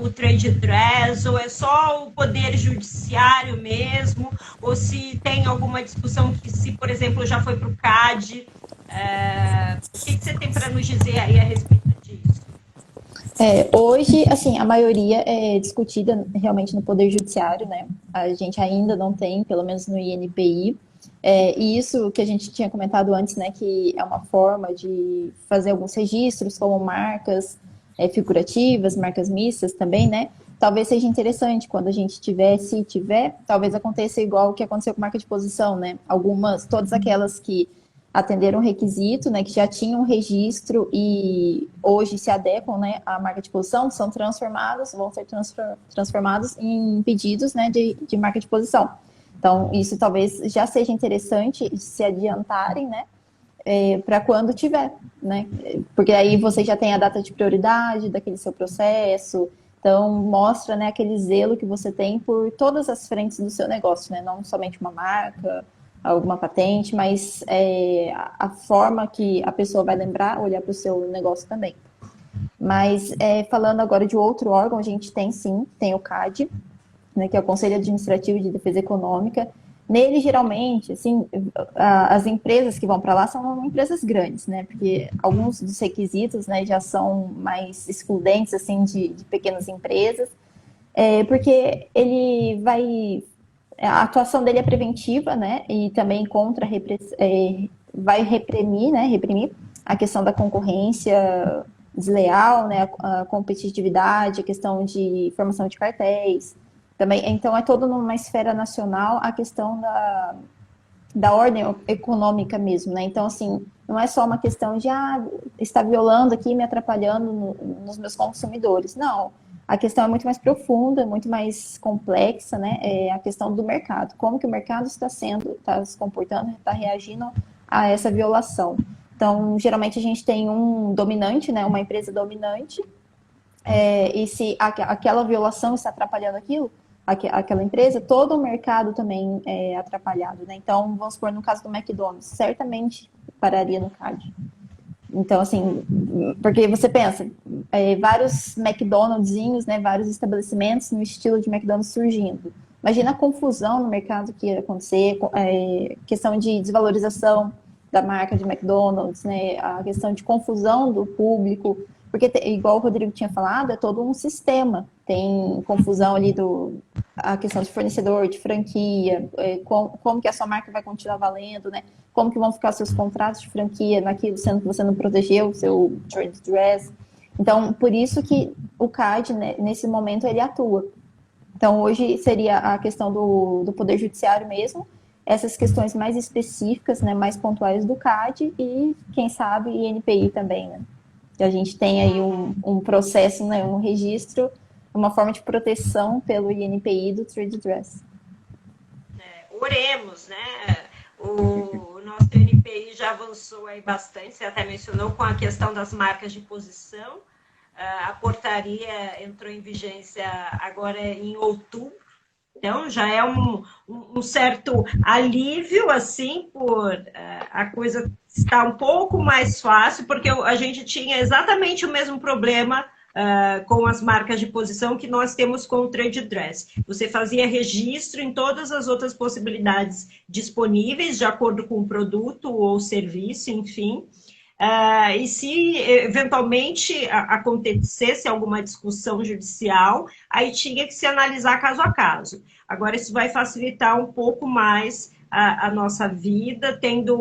o trade dress, ou é só o poder judiciário mesmo, ou se tem alguma discussão que, se, por exemplo, já foi para o CAD. O que você tem para nos dizer aí a respeito disso? Hoje, assim, a maioria é discutida realmente no Poder Judiciário, né? A gente ainda não tem, pelo menos no INPI. E isso que a gente tinha comentado antes, né, que é uma forma de fazer alguns registros, como marcas figurativas, marcas mistas também, né? Talvez seja interessante quando a gente tiver, se tiver, talvez aconteça igual o que aconteceu com marca de posição, né? Todas aquelas que atenderam o requisito, né, que já tinham registro e hoje se adequam, né, à marca de posição, vão ser transformados em pedidos, né, de marca de posição. Então, isso talvez já seja interessante se adiantarem, né, para quando tiver, né, porque aí você já tem a data de prioridade daquele seu processo, então mostra, né, aquele zelo que você tem por todas as frentes do seu negócio, né, não somente uma marca, alguma patente, mas a forma que a pessoa vai lembrar, olhar para o seu negócio também. Mas falando agora de outro órgão, a gente tem sim, tem o CAD, né, que é o Conselho Administrativo de Defesa Econômica. Nele, geralmente, assim, as empresas que vão para lá são empresas grandes, né, porque alguns dos requisitos, né, já são mais excludentes, assim, de pequenas empresas, porque ele vai... A atuação dele é preventiva, né, e também vai reprimir, né, a questão da concorrência desleal, né, a competitividade, a questão de formação de cartéis, também. Então, é todo numa esfera nacional a questão da ordem econômica mesmo, né? Então, assim, não é só uma questão de, está violando aqui, me atrapalhando nos meus consumidores. Não, a questão é muito mais profunda, muito mais complexa, né? É a questão do mercado. Como que o mercado está se comportando, está reagindo a essa violação. Então, geralmente a gente tem um dominante, né? Uma empresa dominante, e se aquela violação está atrapalhando aquela empresa, todo o mercado também é atrapalhado, né? Então, vamos supor, no caso do McDonald's, certamente pararia no CAD. Então, assim, porque você pensa, vários McDonald'zinhos, né, vários estabelecimentos no estilo de McDonald's surgindo. Imagina a confusão no mercado que ia acontecer, questão de desvalorização da marca de McDonald's, né, a questão de confusão do público, porque, igual o Rodrigo tinha falado, é todo um sistema. Tem confusão ali a questão de fornecedor, de franquia, como que a sua marca vai continuar valendo, né? Como que vão ficar seus contratos de franquia naquilo, sendo que você não protegeu o seu trade dress. Então, por isso que o CAD, né, nesse momento, ele atua. Então, hoje seria a questão do Poder Judiciário mesmo, essas questões mais específicas, né, mais pontuais do CAD e, quem sabe, INPI também, né? Que a gente tem aí um processo, né, um registro, uma forma de proteção pelo INPI do trade dress. Oremos, né? O nosso INPI já avançou aí bastante, você até mencionou com a questão das marcas de posição. A portaria entrou em vigência agora em outubro, então já é um certo alívio, assim, por a coisa estar um pouco mais fácil, porque a gente tinha exatamente o mesmo problema com as marcas de posição que nós temos com o trade dress. Você fazia registro em todas as outras possibilidades disponíveis, de acordo com o produto ou serviço, enfim. E se eventualmente acontecesse alguma discussão judicial, aí tinha que se analisar caso a caso. Agora, isso vai facilitar um pouco mais a nossa vida, tendo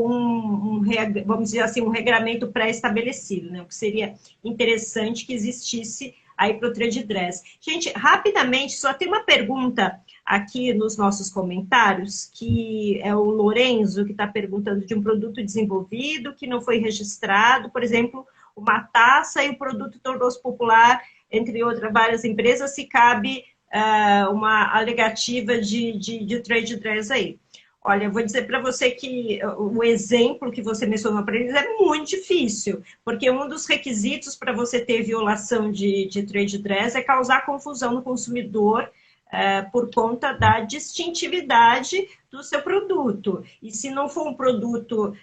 vamos dizer assim, um regramento pré-estabelecido, né? O que seria interessante que existisse aí para o trade dress. Gente, rapidamente, só tem uma pergunta aqui nos nossos comentários, que é o Lorenzo, que está perguntando de um produto desenvolvido que não foi registrado, por exemplo, uma taça e o produto tornou-se popular, entre outras várias empresas, se cabe uma alegativa de trade dress aí. Olha, eu vou dizer para você que o exemplo que você mencionou para eles é muito difícil, porque um dos requisitos para você ter violação de trade dress é causar confusão no consumidor por conta da distintividade do seu produto. E se não for um produto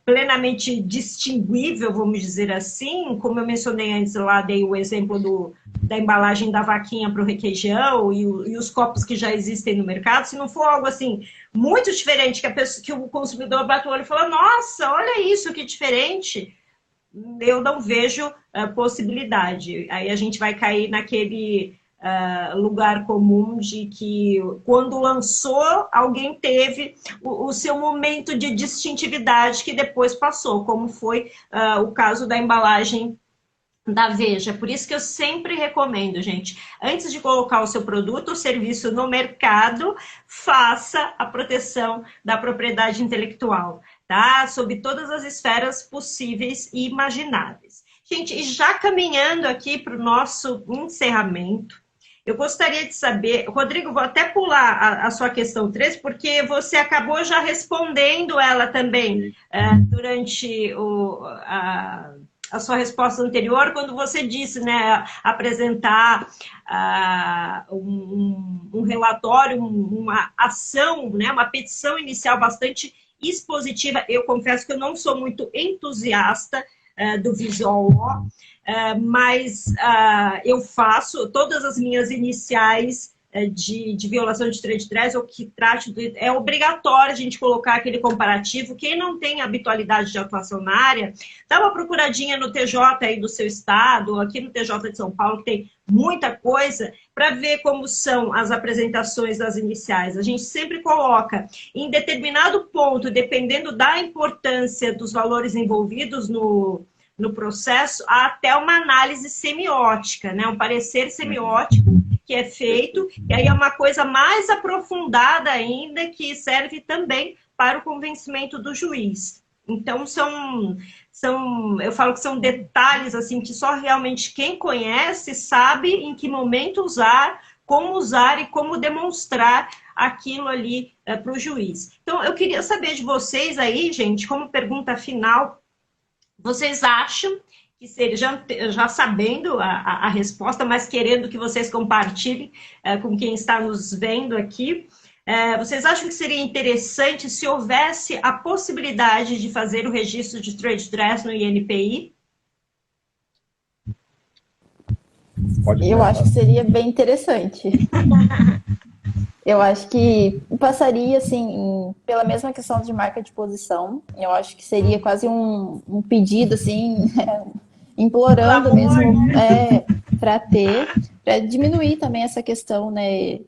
plenamente distinguível, vamos dizer assim, como eu mencionei antes lá, dei o exemplo da embalagem da vaquinha para o requeijão e os copos que já existem no mercado, se não for algo assim muito diferente, que o consumidor bate o olho e fala, nossa, olha isso, que diferente, eu não vejo possibilidade. Aí a gente vai cair naquele lugar comum de que quando lançou, alguém teve o seu momento de distintividade que depois passou, como foi o caso da embalagem da Veja. Por isso que eu sempre recomendo, gente, antes de colocar o seu produto ou serviço no mercado, faça a proteção da propriedade intelectual, tá? Sob todas as esferas possíveis e imagináveis. Gente, e já caminhando aqui para o nosso encerramento, eu gostaria de saber, Rodrigo, vou até pular a sua questão 3, porque você acabou já respondendo ela também durante a sua resposta anterior, quando você disse, né, apresentar um relatório, uma ação, né, uma petição inicial bastante expositiva. Eu confesso que eu não sou muito entusiasta do visual law, mas eu faço todas as minhas iniciais de violação de trade dress, ou que trate é obrigatório a gente colocar aquele comparativo. Quem não tem habitualidade de atuação na área, dá uma procuradinha no TJ aí do seu estado, aqui no TJ de São Paulo, que tem muita coisa, para ver como são as apresentações das iniciais. A gente sempre coloca em determinado ponto, dependendo da importância dos valores envolvidos no processo, há até uma análise semiótica, né? Um parecer semiótico que é feito, e aí é uma coisa mais aprofundada ainda, que serve também para o convencimento do juiz. Então, eu falo que são detalhes assim que só realmente quem conhece sabe em que momento usar, como usar e como demonstrar aquilo ali para o juiz. Então, eu queria saber de vocês aí, gente, como pergunta final, vocês acham que seja, já sabendo a resposta, mas querendo que vocês compartilhem com quem está nos vendo aqui, vocês acham que seria interessante se houvesse a possibilidade de fazer o registro de trade dress no INPI? Eu acho que seria bem interessante. Eu acho que passaria, assim, pela mesma questão de marca de posição. Eu acho que seria quase um pedido, assim, implorando mesmo para diminuir também essa questão, né,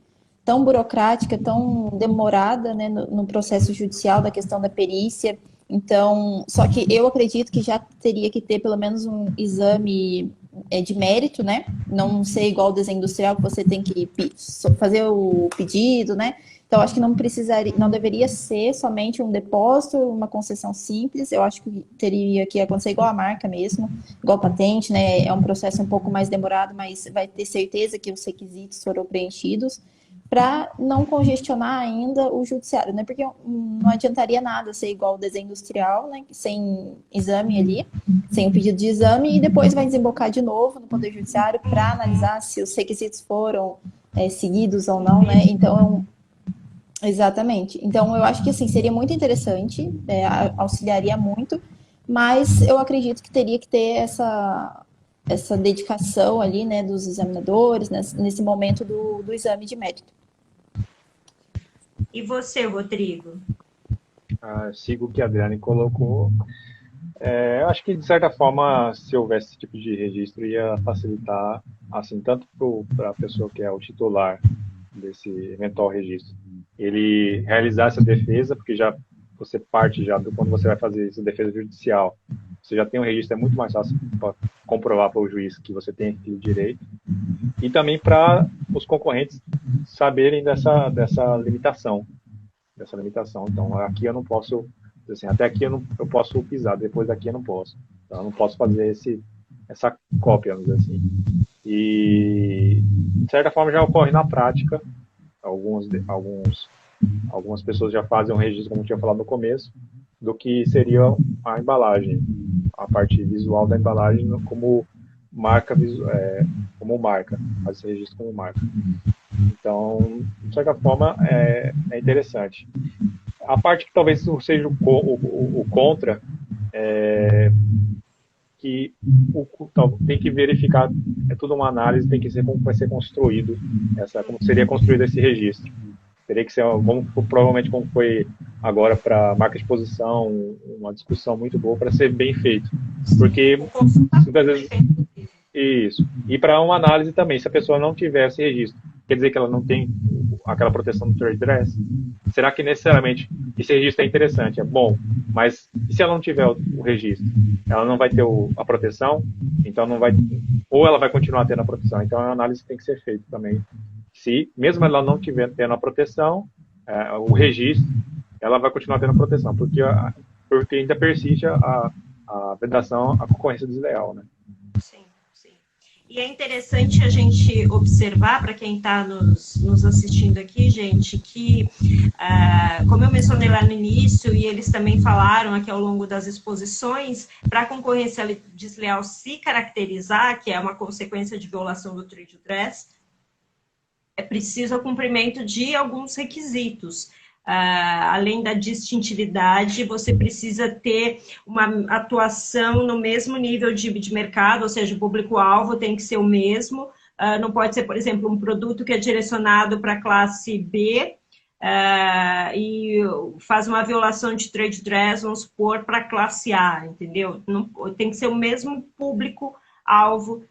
tão burocrática, tão demorada, né, no processo judicial da questão da perícia. Então, só que eu acredito que já teria que ter pelo menos um exame de mérito, né? Não ser igual ao desenho industrial, que você tem que fazer o pedido, né? Então, acho que não deveria ser somente um depósito, uma concessão simples. Eu acho que teria que acontecer igual a marca mesmo, igual a patente, né? É um processo um pouco mais demorado, mas vai ter certeza que os requisitos foram preenchidos, para não congestionar ainda o judiciário, né? Porque não adiantaria nada ser igual ao desenho industrial, né? Sem exame ali, sem o pedido de exame, e depois vai desembocar de novo no Poder Judiciário para analisar se os requisitos foram seguidos ou não, né? Então, exatamente. Então, eu acho que assim, seria muito interessante, auxiliaria muito, mas eu acredito que teria que ter essa dedicação ali, né, dos examinadores, nesse momento do exame de mérito. E você, Rodrigo? Sigo o que a Adriane colocou. Eu acho que, de certa forma, se houvesse esse tipo de registro, ia facilitar, assim, tanto para a pessoa que é o titular desse eventual registro, ele realizar essa defesa, porque já você parte já quando você vai fazer essa defesa judicial, você já tem um registro, é muito mais fácil para comprovar para o juiz que você tem aquele direito, e também para os concorrentes saberem dessa limitação. Então, aqui eu não posso, assim, até aqui eu posso pisar, depois daqui eu não posso. Então, eu não posso fazer essa cópia, vamos dizer assim. E, de certa forma, já ocorre na prática. Algumas pessoas já fazem um registro, como eu tinha falado no começo, do que seria a embalagem, a parte visual da embalagem como marca, faz esse registro como marca. Então, de certa forma, é interessante. A parte que talvez seja o contra, que tem que verificar, é tudo uma análise, tem que ser como vai ser construído, como seria construído esse registro. Teria que ser, provavelmente como foi agora para marca de posição, uma discussão muito boa para ser bem feito. Porque muitas vezes... Isso. E para uma análise também, se a pessoa não tiver esse registro, quer dizer que ela não tem aquela proteção do trade dress? Será que necessariamente esse registro é interessante? É bom, mas e se ela não tiver o registro? Ela não vai ter a proteção, então não vai, ou ela vai continuar tendo a proteção. Então é uma análise que tem que ser feita também. Se, mesmo ela não tiver tendo a proteção, o registro, ela vai continuar tendo a proteção, porque ainda persiste a vedação, a concorrência desleal, né? Sim. E é interessante a gente observar, para quem está nos assistindo aqui, gente, que, como eu mencionei lá no início, e eles também falaram aqui ao longo das exposições, para a concorrência desleal se caracterizar, que é uma consequência de violação do trade dress, é preciso o cumprimento de alguns requisitos. Além da distintividade, você precisa ter uma atuação no mesmo nível de mercado, ou seja, o público-alvo tem que ser o mesmo. Não pode ser, por exemplo, um produto que é direcionado para a classe B e faz uma violação de trade dress, vamos supor, para a classe A, entendeu? Não, tem que ser o mesmo público-alvo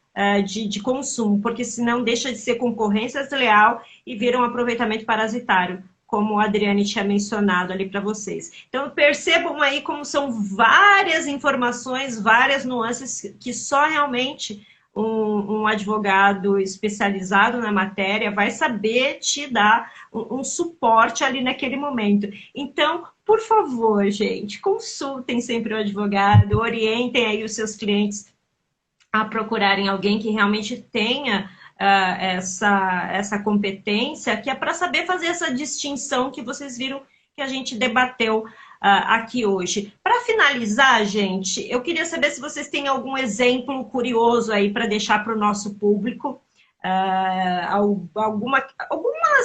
de consumo, porque senão deixa de ser concorrência desleal e vira um aproveitamento parasitário, como a Adriane tinha mencionado ali para vocês. Então, percebam aí como são várias informações, várias nuances que só realmente um advogado especializado na matéria vai saber te dar um suporte ali naquele momento. Então, por favor, gente, consultem sempre o advogado, orientem aí os seus clientes a procurarem alguém que realmente tenha essa competência, que é para saber fazer essa distinção que vocês viram que a gente debateu aqui hoje. Para finalizar, gente, eu queria saber se vocês têm algum exemplo curioso aí para deixar para o nosso público, alguma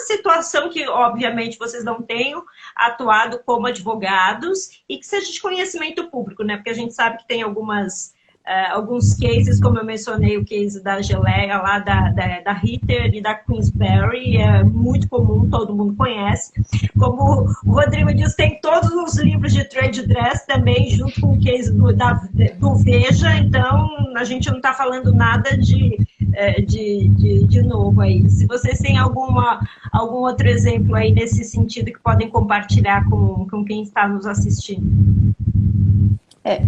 situação que, obviamente, vocês não tenham atuado como advogados e que seja de conhecimento público, né? Porque a gente sabe que tem alguns cases, como eu mencionei, o case da geleia lá, da Ritter e da Queensberry, é muito comum, todo mundo conhece. Como o Rodrigo disse, tem todos os livros de trade dress também, junto com o case do Veja, então a gente não está falando nada de novo aí. Se vocês têm algum outro exemplo aí nesse sentido que podem compartilhar com quem está nos assistindo.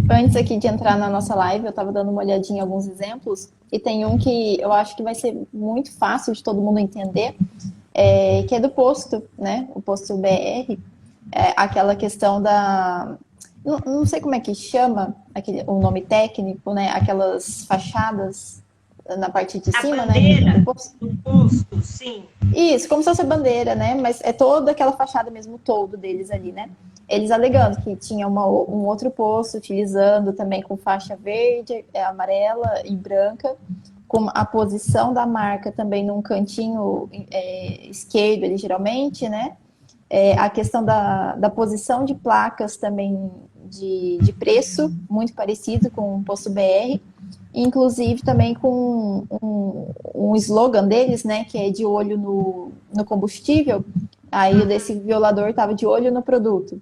Antes aqui de entrar na nossa live, eu estava dando uma olhadinha em alguns exemplos, e tem um que eu acho que vai ser muito fácil de todo mundo entender, que é do posto, né? O posto BR, aquela questão da... Não sei como é que chama o nome técnico, né? Aquelas fachadas na parte de cima, bandeira, né? Do posto, sim. Isso, como se fosse a bandeira, né? Mas é toda aquela fachada mesmo, todo deles ali, né? Eles alegando que tinha um outro posto utilizando também com faixa verde, amarela e branca, com a posição da marca também num cantinho esquerdo ali, geralmente, né? A questão da posição de placas também de preço, muito parecido com o posto BR, inclusive também com um slogan deles, né? Que é de olho no combustível. Aí desse violador estava de olho no produto.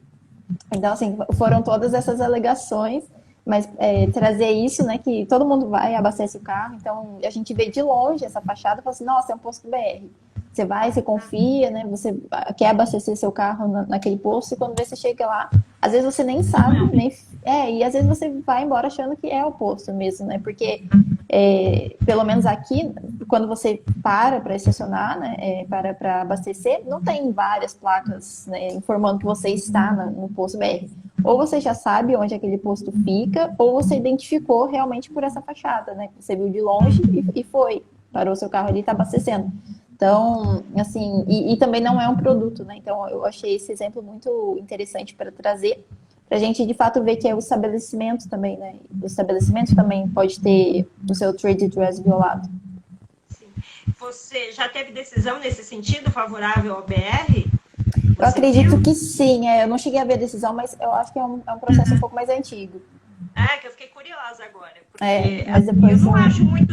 Então, assim, foram todas essas alegações, mas trazer isso, né, que todo mundo vai, abastece o carro, então a gente vê de longe essa fachada e fala assim, nossa, é um posto BR. Você vai, você confia, né, você quer abastecer seu carro naquele posto, e quando você chega lá, às vezes você nem sabe, e às vezes você vai embora achando que é o posto mesmo, né, porque pelo menos aqui, quando você para estacionar, né, para abastecer, não tem várias placas, né, informando que você está no posto BR. Ou você já sabe onde aquele posto fica, ou você identificou realmente por essa fachada, né? Você viu de longe e foi, parou seu carro ali e está abastecendo. Então, assim, e também não é um produto, né? Então, eu achei esse exemplo muito interessante para trazer, para a gente, de fato, ver que é o estabelecimento também, né? O estabelecimento também pode ter o seu trade dress violado. Sim. Você já teve decisão nesse sentido, favorável ao BR? Eu acredito que sim, eu não cheguei a ver a decisão, mas eu acho que é um processo um pouco mais antigo. Que eu fiquei curiosa agora, porque mas depois eu não acho muito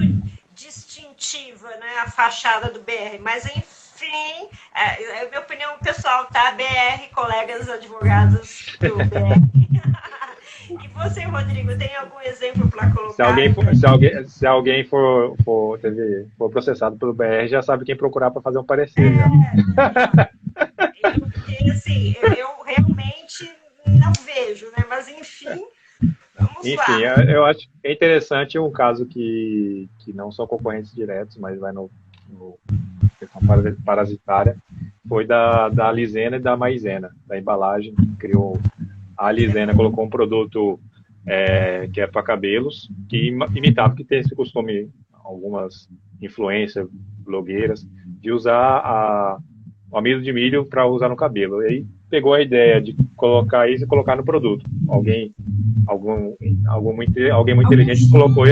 distintiva, né, a fachada do BR, mas enfim, é minha opinião pessoal, tá? BR, colegas advogados do BR. E você, Rodrigo, tem algum exemplo para colocar? Se alguém for processado pelo BR, já sabe quem procurar para fazer um parecer. Porque, assim, eu realmente não vejo, né? Mas, enfim, vamos lá. Eu acho que é interessante um caso que não são concorrentes diretos, mas vai no questão parasitária, foi da Alizena e da Maizena, da embalagem, que criou. A Alizena colocou um produto que é para cabelos, que imitava, que tem esse costume, algumas influências, blogueiras, de usar o amido de milho para usar no cabelo. E aí pegou a ideia de colocar isso e colocar no produto. Alguém muito inteligente colocou,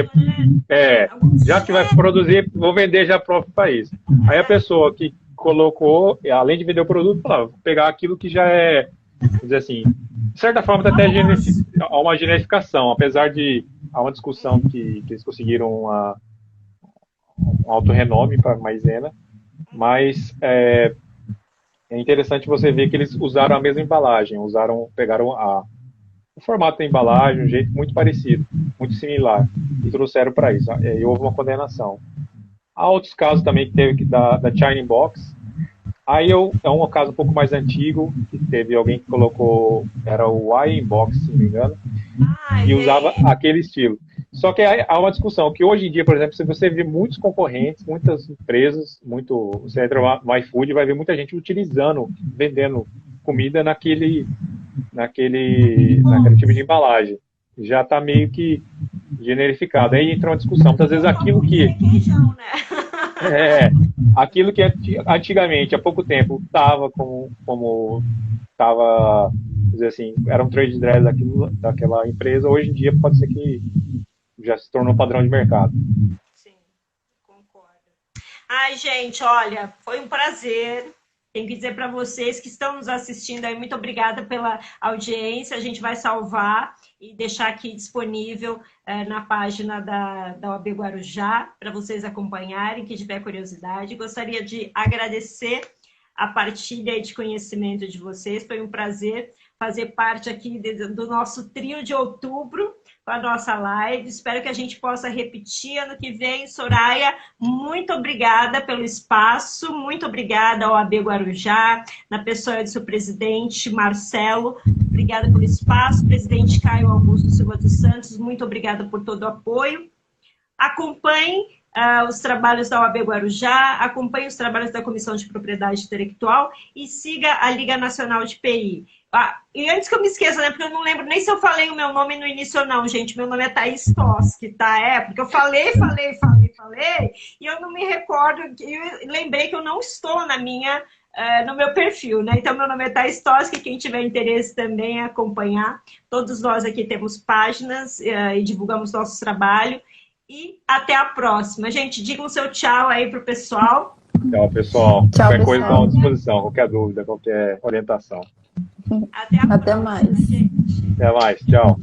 já que vai produzir, vou vender já para o próprio país. Aí a pessoa que colocou, além de vender o produto, falava, vou pegar aquilo que já é, vamos dizer assim, de certa forma até há uma generificação, apesar de há uma discussão que eles conseguiram um alto renome para a maizena, mas é interessante você ver que eles usaram a mesma embalagem, pegaram o formato da embalagem, um jeito muito parecido, muito similar, e trouxeram para isso. E houve uma condenação. Há outros casos também que teve da China Box. Aí é um caso um pouco mais antigo, que teve alguém que colocou, era o Y-Box, se não me engano, e usava aquele estilo. Só que há uma discussão, que hoje em dia, por exemplo, se você vê muitos concorrentes, muitas empresas, você entra no iFood e vai ver muita gente vendendo comida naquele tipo de embalagem. Já está meio que generificado. Aí entra uma discussão. Muitas vezes aquilo que... Queijão, né? Aquilo que antigamente, há pouco tempo, estava como estava, dizer assim, era um trade dress daquela empresa, hoje em dia pode ser que já se tornou padrão de mercado. Sim, concordo. Ai, gente, olha, foi um prazer. Tenho que dizer para vocês que estão nos assistindo aí, muito obrigada pela audiência. A gente vai salvar e deixar aqui disponível na página da OAB Guarujá, para vocês acompanharem, quem tiver curiosidade. Gostaria de agradecer a partilha de conhecimento de vocês. Foi um prazer fazer parte aqui do nosso trio de outubro, com a nossa live. Espero que a gente possa repetir ano que vem. Soraya, muito obrigada pelo espaço, muito obrigada ao OAB Guarujá, na pessoa do seu presidente, Marcelo, obrigada pelo espaço, presidente Caio Augusto Silva dos Santos, muito obrigada por todo o apoio. Acompanhe os trabalhos da OAB Guarujá, acompanhe os trabalhos da Comissão de Propriedade Intelectual e siga a Liga Nacional de PI. E antes que eu me esqueça, né, porque eu não lembro nem se eu falei o meu nome no início ou não, gente, meu nome é Thaís Toski, tá? Porque eu falei, e eu não me recordo, eu lembrei que eu não estou no meu perfil, né? Então, meu nome é Thaís Toski, quem tiver interesse também é acompanhar. Todos nós aqui temos páginas e divulgamos nosso trabalho. E até a próxima. Gente, digam o seu tchau aí pro pessoal. Tchau, pessoal. Tchau, qualquer pessoal. coisa à disposição, qualquer dúvida, qualquer orientação. Até a próxima, mais. gente. Até mais, tchau.